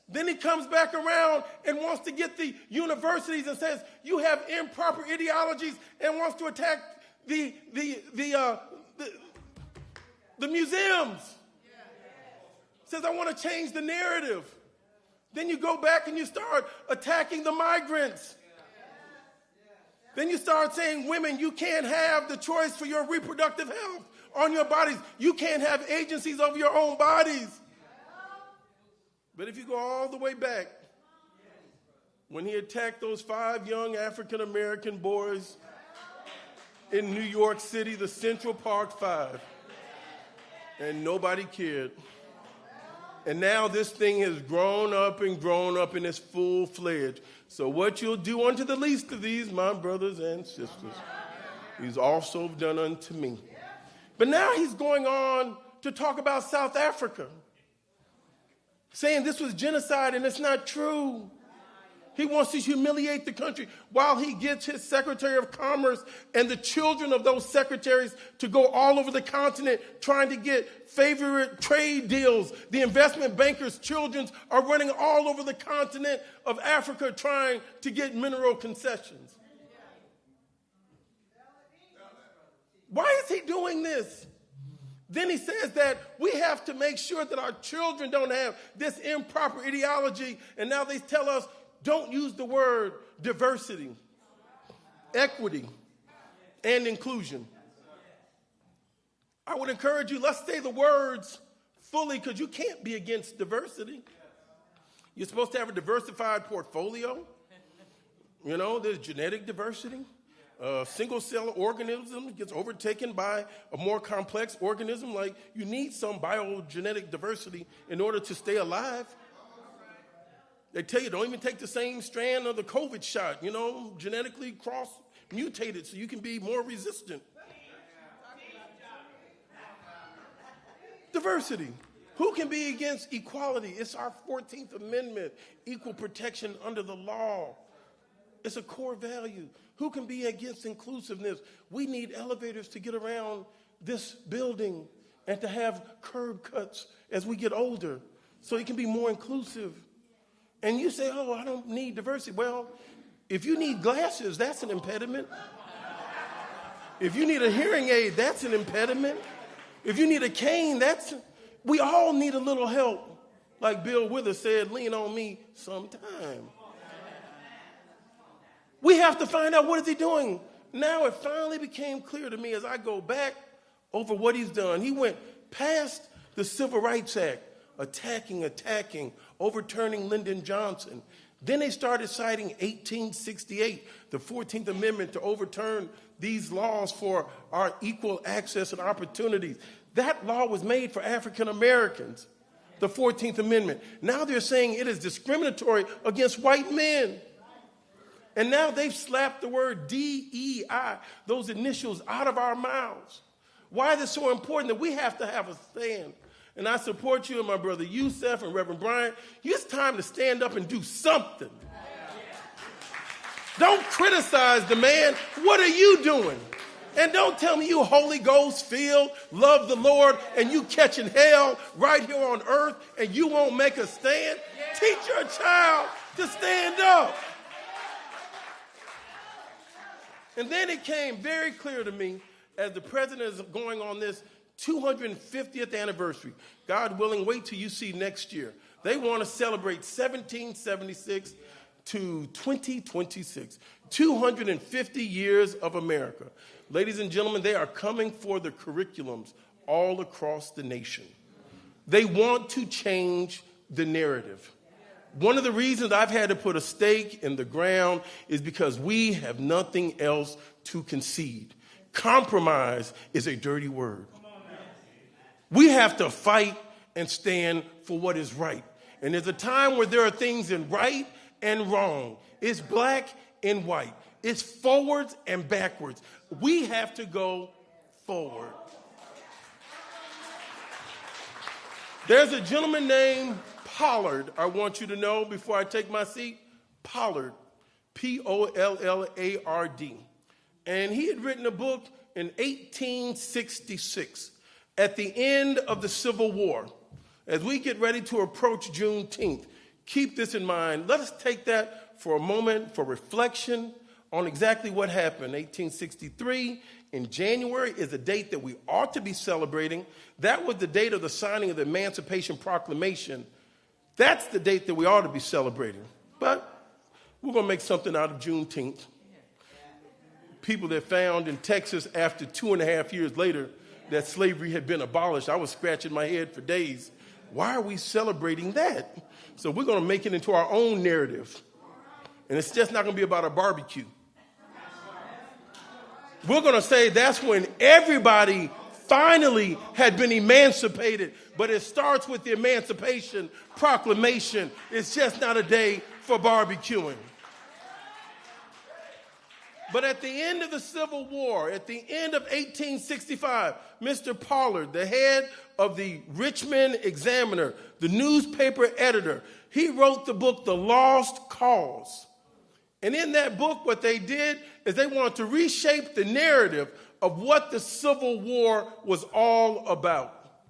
Then he comes back around and wants to get the universities and says, you have improper ideologies, and wants to attack the museums. Says, I want to change the narrative. Then you go back and you start attacking the migrants. Then you start saying, women, you can't have the choice for your reproductive health on your bodies. You can't have agencies over your own bodies. But if you go all the way back, when he attacked those 5 young African-American boys in New York City, the Central Park 5, and nobody cared. And now this thing has grown up and it's full-fledged. So what you'll do unto the least of these, my brothers and sisters, he's also done unto me. But now he's going on to talk about South Africa, saying this was genocide, and it's not true. He wants to humiliate the country while he gets his Secretary of Commerce and the children of those secretaries to go all over the continent trying to get favorite trade deals. The investment bankers' children are running all over the continent of Africa trying to get mineral concessions. Why is he doing this? Then he says that we have to make sure that our children don't have this improper ideology. And now they tell us, don't use the word diversity, equity, and inclusion. I would encourage you, let's say the words fully, because you can't be against diversity. You're supposed to have a diversified portfolio. You know, there's genetic diversity. Single-cell organism gets overtaken by a more complex organism. Like, you need some biogenetic diversity in order to stay alive. They tell you don't even take the same strand of the COVID shot, genetically cross-mutated so you can be more resistant. Diversity. Who can be against equality? It's our 14th Amendment, equal protection under the law. It's a core value. Who can be against inclusiveness? We need elevators to get around this building and to have curb cuts as we get older so it can be more inclusive. And you say, oh, I don't need diversity. Well, if you need glasses, that's an impediment. If you need a hearing aid, that's an impediment. If you need a cane, we all need a little help. Like Bill Withers said, lean on me sometime. We have to find out, what is he doing? Now it finally became clear to me as I go back over what he's done. He went past the Civil Rights Act, attacking, overturning Lyndon Johnson. Then they started citing 1868, the 14th Amendment, to overturn these laws for our equal access and opportunities. That law was made for African Americans, the 14th Amendment. Now they're saying it is discriminatory against white men. And now they've slapped the word DEI, those initials, out of our mouths. Why is it so important that we have to have a stand? And I support you and my brother Yusef and Reverend Bryant. It's time to stand up and do something. Don't criticize the man. What are you doing? And don't tell me you Holy Ghost filled, love the Lord, and you catching hell right here on earth and you won't make a stand. Teach your child to stand up. And then it came very clear to me as the president is going on this 250th anniversary. God willing, wait till you see next year. They want to celebrate 1776 to 2026, 250 years of America. Ladies and gentlemen, they are coming for the curriculums all across the nation. They want to change the narrative. One of the reasons I've had to put a stake in the ground is because we have nothing else to concede. Compromise is a dirty word. We have to fight and stand for what is right. And there's a time where there are things in right and wrong. It's black in white. It's forwards and backwards. We have to go forward. There's a gentleman named Pollard, I want you to know before I take my seat. Pollard, P-O-L-L-A-R-D. And he had written a book in 1866, at the end of the Civil War. As we get ready to approach Juneteenth, keep this in mind. Let us take that for a moment for reflection on exactly what happened. 1863 in January is a date that we ought to be celebrating. That was the date of the signing of the Emancipation Proclamation. That's the date that we ought to be celebrating. But we're going to make something out of Juneteenth. People that found in Texas after 2.5 years later that slavery had been abolished, I was scratching my head for days. Why are we celebrating that? So we're going to make it into our own narrative. And it's just not going to be about a barbecue. We're going to say that's when everybody finally had been emancipated. But it starts with the Emancipation Proclamation. It's just not a day for barbecuing. But at the end of the Civil War, at the end of 1865, Mr. Pollard, the head of the Richmond Examiner, the newspaper editor, he wrote the book, The Lost Cause. And in that book, what they did is they wanted to reshape the narrative of what the Civil War was all about.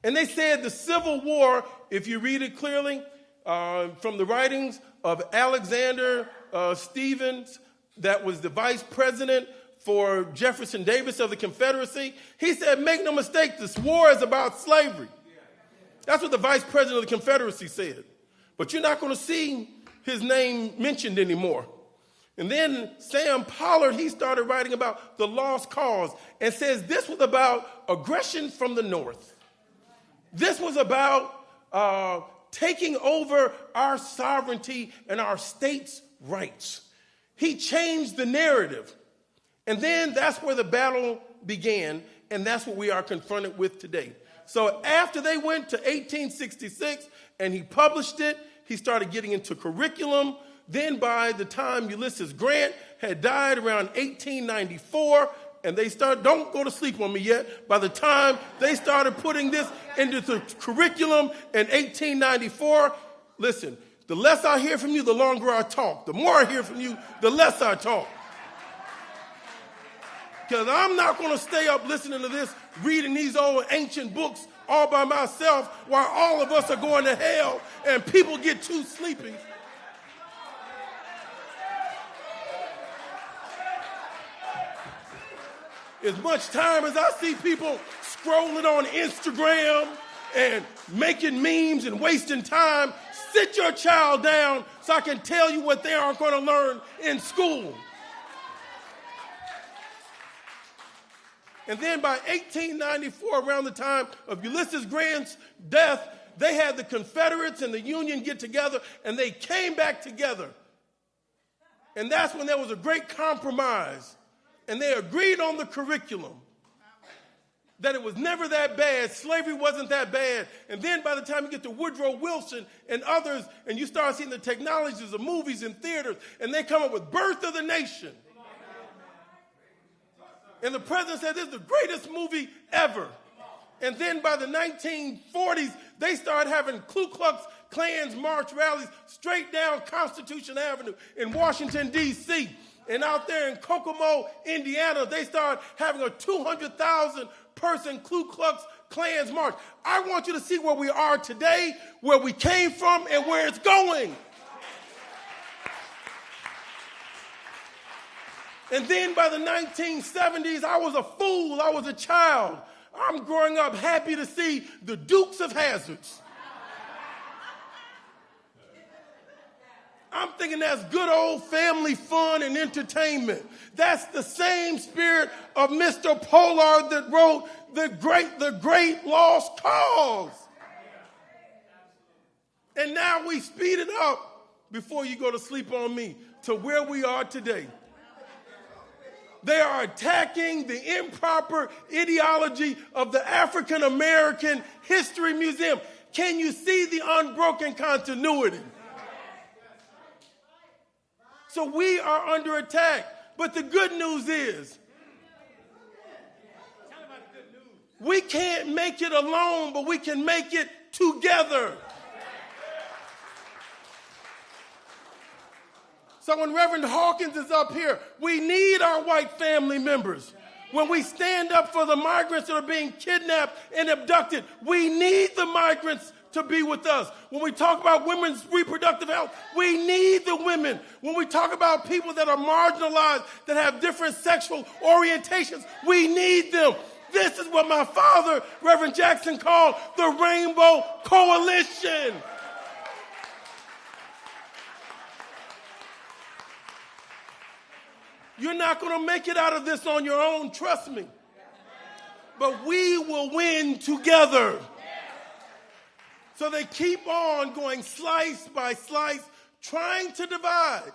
And they said the Civil War, if you read it clearly, from the writings of Alexander Stephens, that was the vice president for Jefferson Davis of the Confederacy, he said, make no mistake, this war is about slavery. That's what the vice president of the Confederacy said. But you're not going to see his name mentioned anymore. And then Sam Pollard, he started writing about the lost cause and says this was about aggression from the North. This was about taking over our sovereignty and our states' rights. He changed the narrative. And then that's where the battle began, and that's what we are confronted with today. So after they went to 1866 and he published it, he started getting into curriculum. Then by the time Ulysses Grant had died around 1894, and they started, don't go to sleep on me yet, by the time they started putting this into the curriculum in 1894, listen, the less I hear from you, the longer I talk. The more I hear from you, the less I talk. Because I'm not going to stay up listening to this, reading these old ancient books all by myself while all of us are going to hell and people get too sleepy. As much time as I see people scrolling on Instagram and making memes and wasting time, sit your child down so I can tell you what they aren't going to learn in school. And then by 1894, around the time of Ulysses Grant's death, they had the Confederates and the Union get together, and they came back together. And that's when there was a great compromise. And they agreed on the curriculum, that it was never that bad. Slavery wasn't that bad. And then by the time you get to Woodrow Wilson and others, and you start seeing the technologies of movies and theaters, and they come up with Birth of the Nation. And the president said, this is the greatest movie ever. And then by the 1940s, they started having Ku Klux Klan's march rallies straight down Constitution Avenue in Washington, D.C., and out there in Kokomo, Indiana, they started having a 200,000-person Ku Klux Klan's march. I want you to see where we are today, where we came from, and where it's going. And then by the 1970s, I was a fool. I was a child. I'm growing up happy to see the Dukes of Hazzards. I'm thinking that's good old family fun and entertainment. That's the same spirit of Mr. Pollard that wrote the great lost cause. And now we speed it up before you go to sleep on me to where we are today. They are attacking the improper ideology of the African American History Museum. Can you see the unbroken continuity? So we are under attack. But the good news is, we can't make it alone, but we can make it together. So when Reverend Hawkins is up here, we need our white family members. When we stand up for the migrants that are being kidnapped and abducted, we need the migrants to be with us. When we talk about women's reproductive health, we need the women. When we talk about people that are marginalized, that have different sexual orientations, we need them. This is what my father, Reverend Jackson, called the Rainbow Coalition. You're not going to make it out of this on your own, trust me. But we will win together. So they keep on going slice by slice, trying to divide.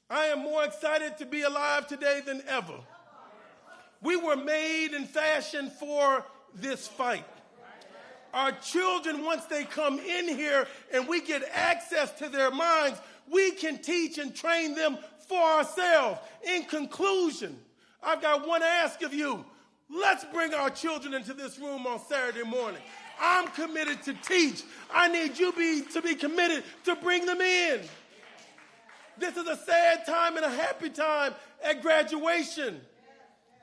I am more excited to be alive today than ever. We were made and fashioned for this fight. Our children, once they come in here and we get access to their minds, we can teach and train them for ourselves. In conclusion, I've got one ask of you. Let's bring our children into this room on Saturday morning. I'm committed to teach. I need you to be committed to bring them in. This is a sad time and a happy time at graduation.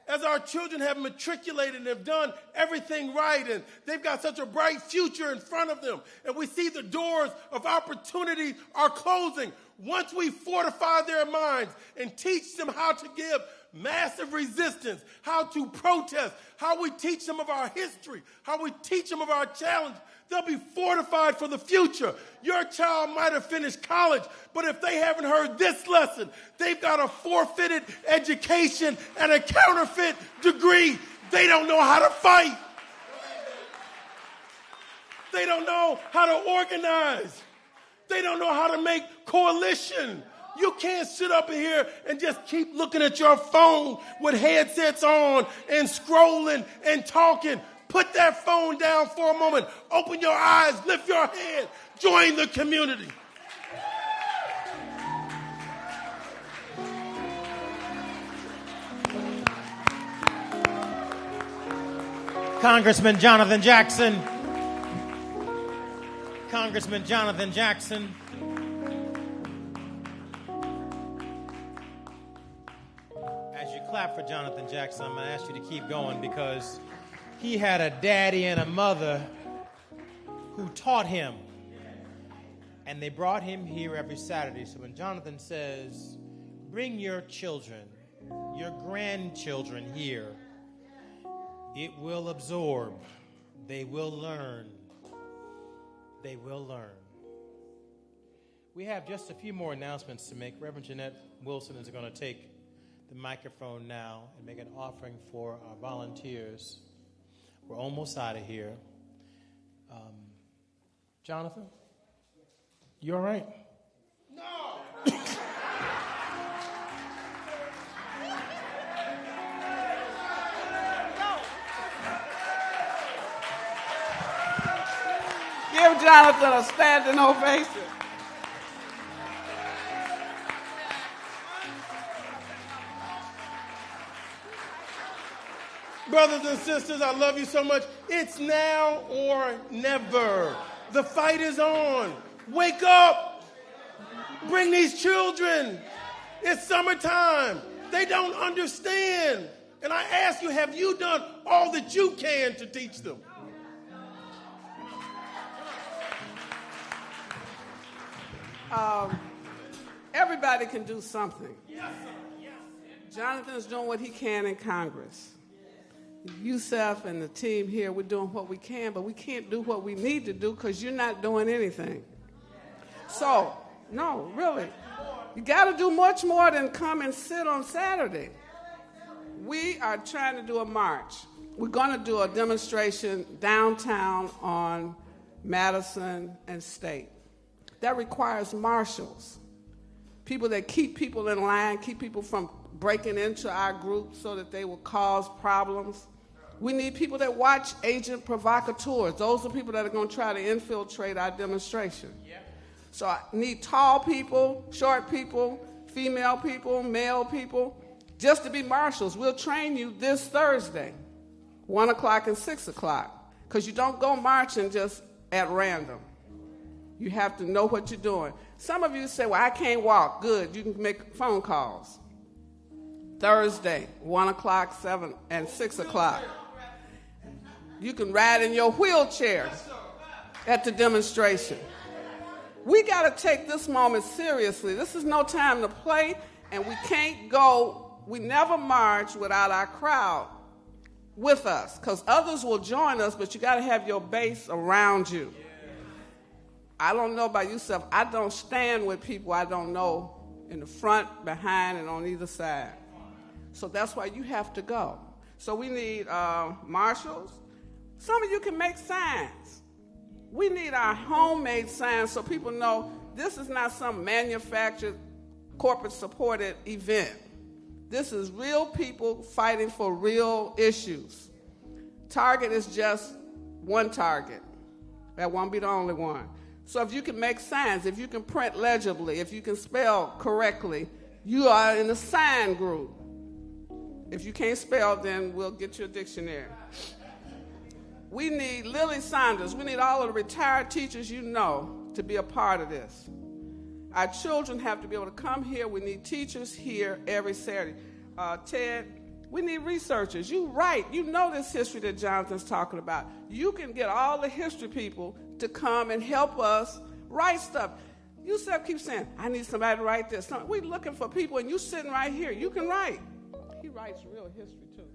As our children have matriculated and have done everything right, and they've got such a bright future in front of them, and we see the doors of opportunity are closing. Once we fortify their minds and teach them how to give massive resistance, how to protest, how we teach them of our history, how we teach them of our challenge, they'll be fortified for the future. Your child might have finished college, but if they haven't heard this lesson, they've got a forfeited education and a counterfeit degree. They don't know how to fight. They don't know how to organize. They don't know how to make coalition. You can't sit up here and just keep looking at your phone with headsets on and scrolling and talking. Put that phone down for a moment. Open your eyes, lift your head, join the community. Congressman Jonathan Jackson. Congressman Jonathan Jackson. As you clap for Jonathan Jackson, I'm going to ask you to keep going because he had a daddy and a mother who taught him. And they brought him here every Saturday. So when Jonathan says, bring your children, your grandchildren here, it will absorb. They will learn. They will learn. We have just a few more announcements to make. Reverend Jeanette Wilson is going to take the microphone now and make an offering for our volunteers. We're almost out of here. Jonathan, you all right? No! Give Jonathan a standing ovation. Brothers and sisters, I love you so much. It's now or never. The fight is on. Wake up. Bring these children. It's summertime. They don't understand. And I ask you, have you done all that you can to teach them? Everybody can do something. Jonathan's doing what he can in Congress. Yusef and the team here, we're doing what we can, but we can't do what we need to do because you're not doing anything. So, no, really. You got to do much more than come and sit on Saturday. We are trying to do a march. We're going to do a demonstration downtown on Madison and State. That requires marshals, people that keep people in line, keep people from breaking into our group so that they will cause problems. We need people that watch agent provocateurs. Those are people that are going to try to infiltrate our demonstration. So I need tall people, short people, female people, male people, just to be marshals. We'll train you this Thursday, 1 o'clock and 6 o'clock, because you don't go marching just at random. You have to know what you're doing. Some of you say, well, I can't walk. Good, you can make phone calls. Thursday, 1 o'clock, 7 and 6 o'clock. You can ride in your wheelchair at the demonstration. We got to take this moment seriously. This is no time to play, and we can't go. We never march without our crowd with us, because others will join us, but you got to have your base around you. I don't know about yourself. I don't stand with people I don't know in the front, behind, and on either side. So that's why you have to go. So we need marshals. Some of you can make signs. We need our homemade signs so people know this is not some manufactured, corporate-supported event. This is real people fighting for real issues. Target is just one target. That won't be the only one. So if you can make signs, if you can print legibly, if you can spell correctly, you are in the sign group. If you can't spell, then we'll get you a dictionary. We need Lily Saunders. We need all of the retired teachers you know to be a part of this. Our children have to be able to come here. We need teachers here every Saturday. Ted, we need researchers. You write. You know this history that Jonathan's talking about. You can get all the history people to come and help us write stuff. You keep saying, I need somebody to write this. We're looking for people, and you sitting right here. You can write. He writes real history, too.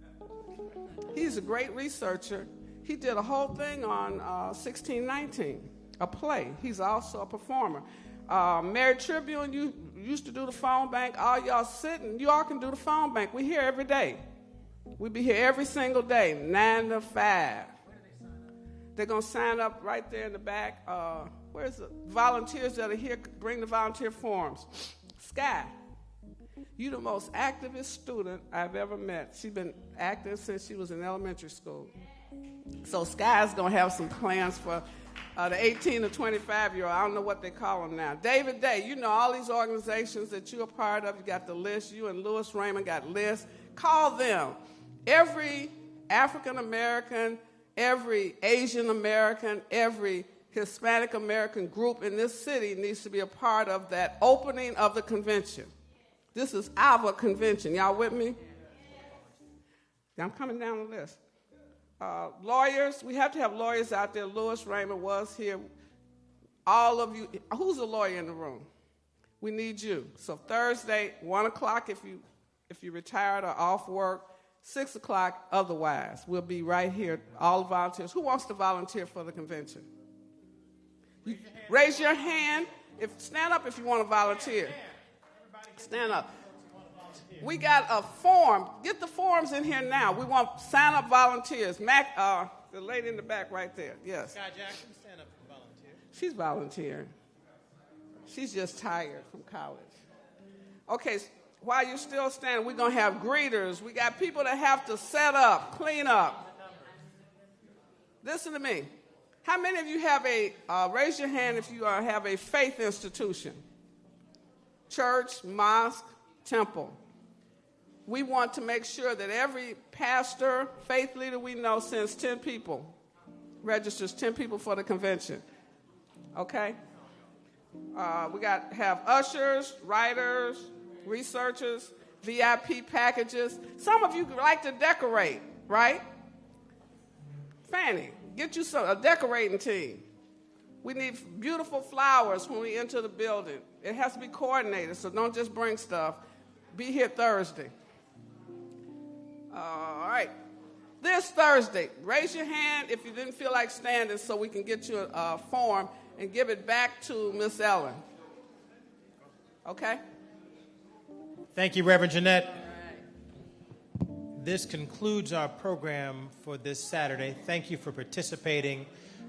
He's a great researcher. He did a whole thing on 1619, a play. He's also a performer. Mary Tribune, you used to do the phone bank. All y'all sitting, you all can do the phone bank. We're here every day. We be here every single day, 9 to 5. They're going to sign up right there in the back. Where's the volunteers that are here? Bring the volunteer forms. Sky, you the most activist student I've ever met. She's been active since she was in elementary school. So Sky's going to have some plans for the 18 to 25-year-old. I don't know what they call them now. David Day, you know all these organizations that you're a part of. You got the list. You and Louis Raymond got lists. Call them. Every African-American, every Asian-American, every Hispanic-American group in this city needs to be a part of that opening of the convention. This is our convention. Y'all with me? I'm coming down the list. Lawyers, we have to have lawyers out there. Louis Raymond was here. All of you, who's a lawyer in the room? We need you. So Thursday, 1 o'clock if you retired or off work, 6 o'clock otherwise. We'll be right here, all the volunteers. Who wants to volunteer for the convention? Raise your hand. Stand up if you want to volunteer. Stand up. We got a form. Get the forms in here now. We want sign-up volunteers. Mac, the lady in the back right there. Yes. Sky Jackson, stand up and volunteer. She's volunteering. She's just tired from college. Okay, while you're still standing, we're going to have greeters. We got people that have to set up, clean up. Listen to me. How many of you have raise your hand if you have a faith institution? Church, mosque, temple. We want to make sure that every pastor, faith leader we know sends 10 people, registers 10 people for the convention. Okay? We got to have ushers, writers, researchers, VIP packages. Some of you like to decorate, right? Fanny, get you a decorating team. We need beautiful flowers when we enter the building. It has to be coordinated, so don't just bring stuff. Be here Thursday. All right. This Thursday, raise your hand if you didn't feel like standing so we can get you a form and give it back to Miss Ellen. Okay? Thank you, Reverend Jeanette. This concludes our program for this Saturday. Thank you for participating.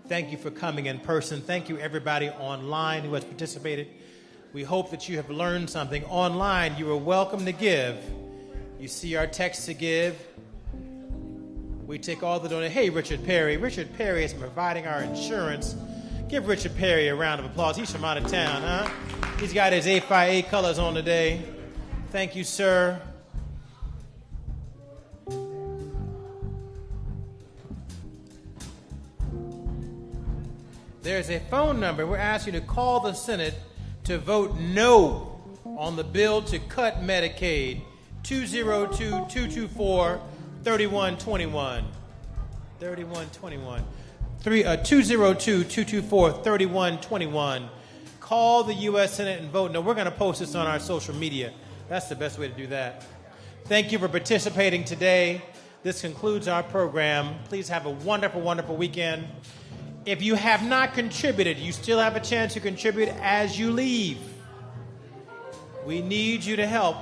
Thank you for coming in person. Thank you, everybody online who has participated. We hope that you have learned something. Online, you are welcome to give. You see our text to give. We take all the donations. Hey, Richard Perry. Richard Perry is providing our insurance. Give Richard Perry a round of applause. He's from out of town, huh? He's got his 8x8 colors on today. Thank you, sir. There's a phone number. We're asking you to call the Senate to vote no on the bill to cut Medicaid. 202-224-3121. 3121. 202-224-3121. Call the U.S. Senate and vote no. We're going to post this on our social media. That's the best way to do that. Thank you for participating today. This concludes our program. Please have a wonderful, wonderful weekend. If you have not contributed, you still have a chance to contribute as you leave. We need you to help.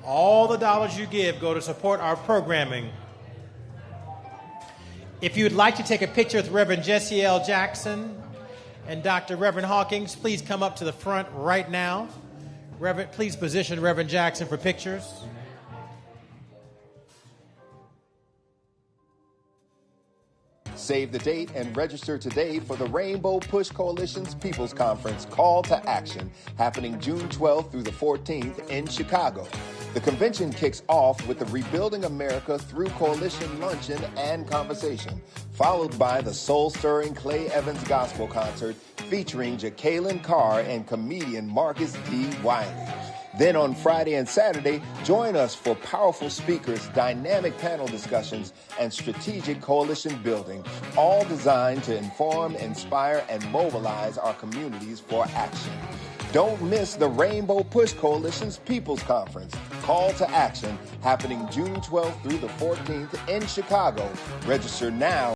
All the dollars you give go to support our programming. If you'd like to take a picture with Reverend Jesse L. Jackson and Dr. Reverend Hawkins, please come up to the front right now. Reverend, please position Reverend Jackson for pictures. Save the date and register today for the Rainbow Push Coalition's People's Conference Call to Action, happening June 12th through the 14th in Chicago. The convention kicks off with the Rebuilding America Through Coalition Luncheon and Conversation, followed by the soul-stirring Clay Evans Gospel Concert featuring Jacqueline Carr and comedian Marcus D. Wiley. Then on Friday and Saturday, join us for powerful speakers, dynamic panel discussions, and strategic coalition building, all designed to inform, inspire, and mobilize our communities for action. Don't miss the Rainbow Push Coalition's People's Conference, Call to Action, happening June 12th through the 14th in Chicago. Register now.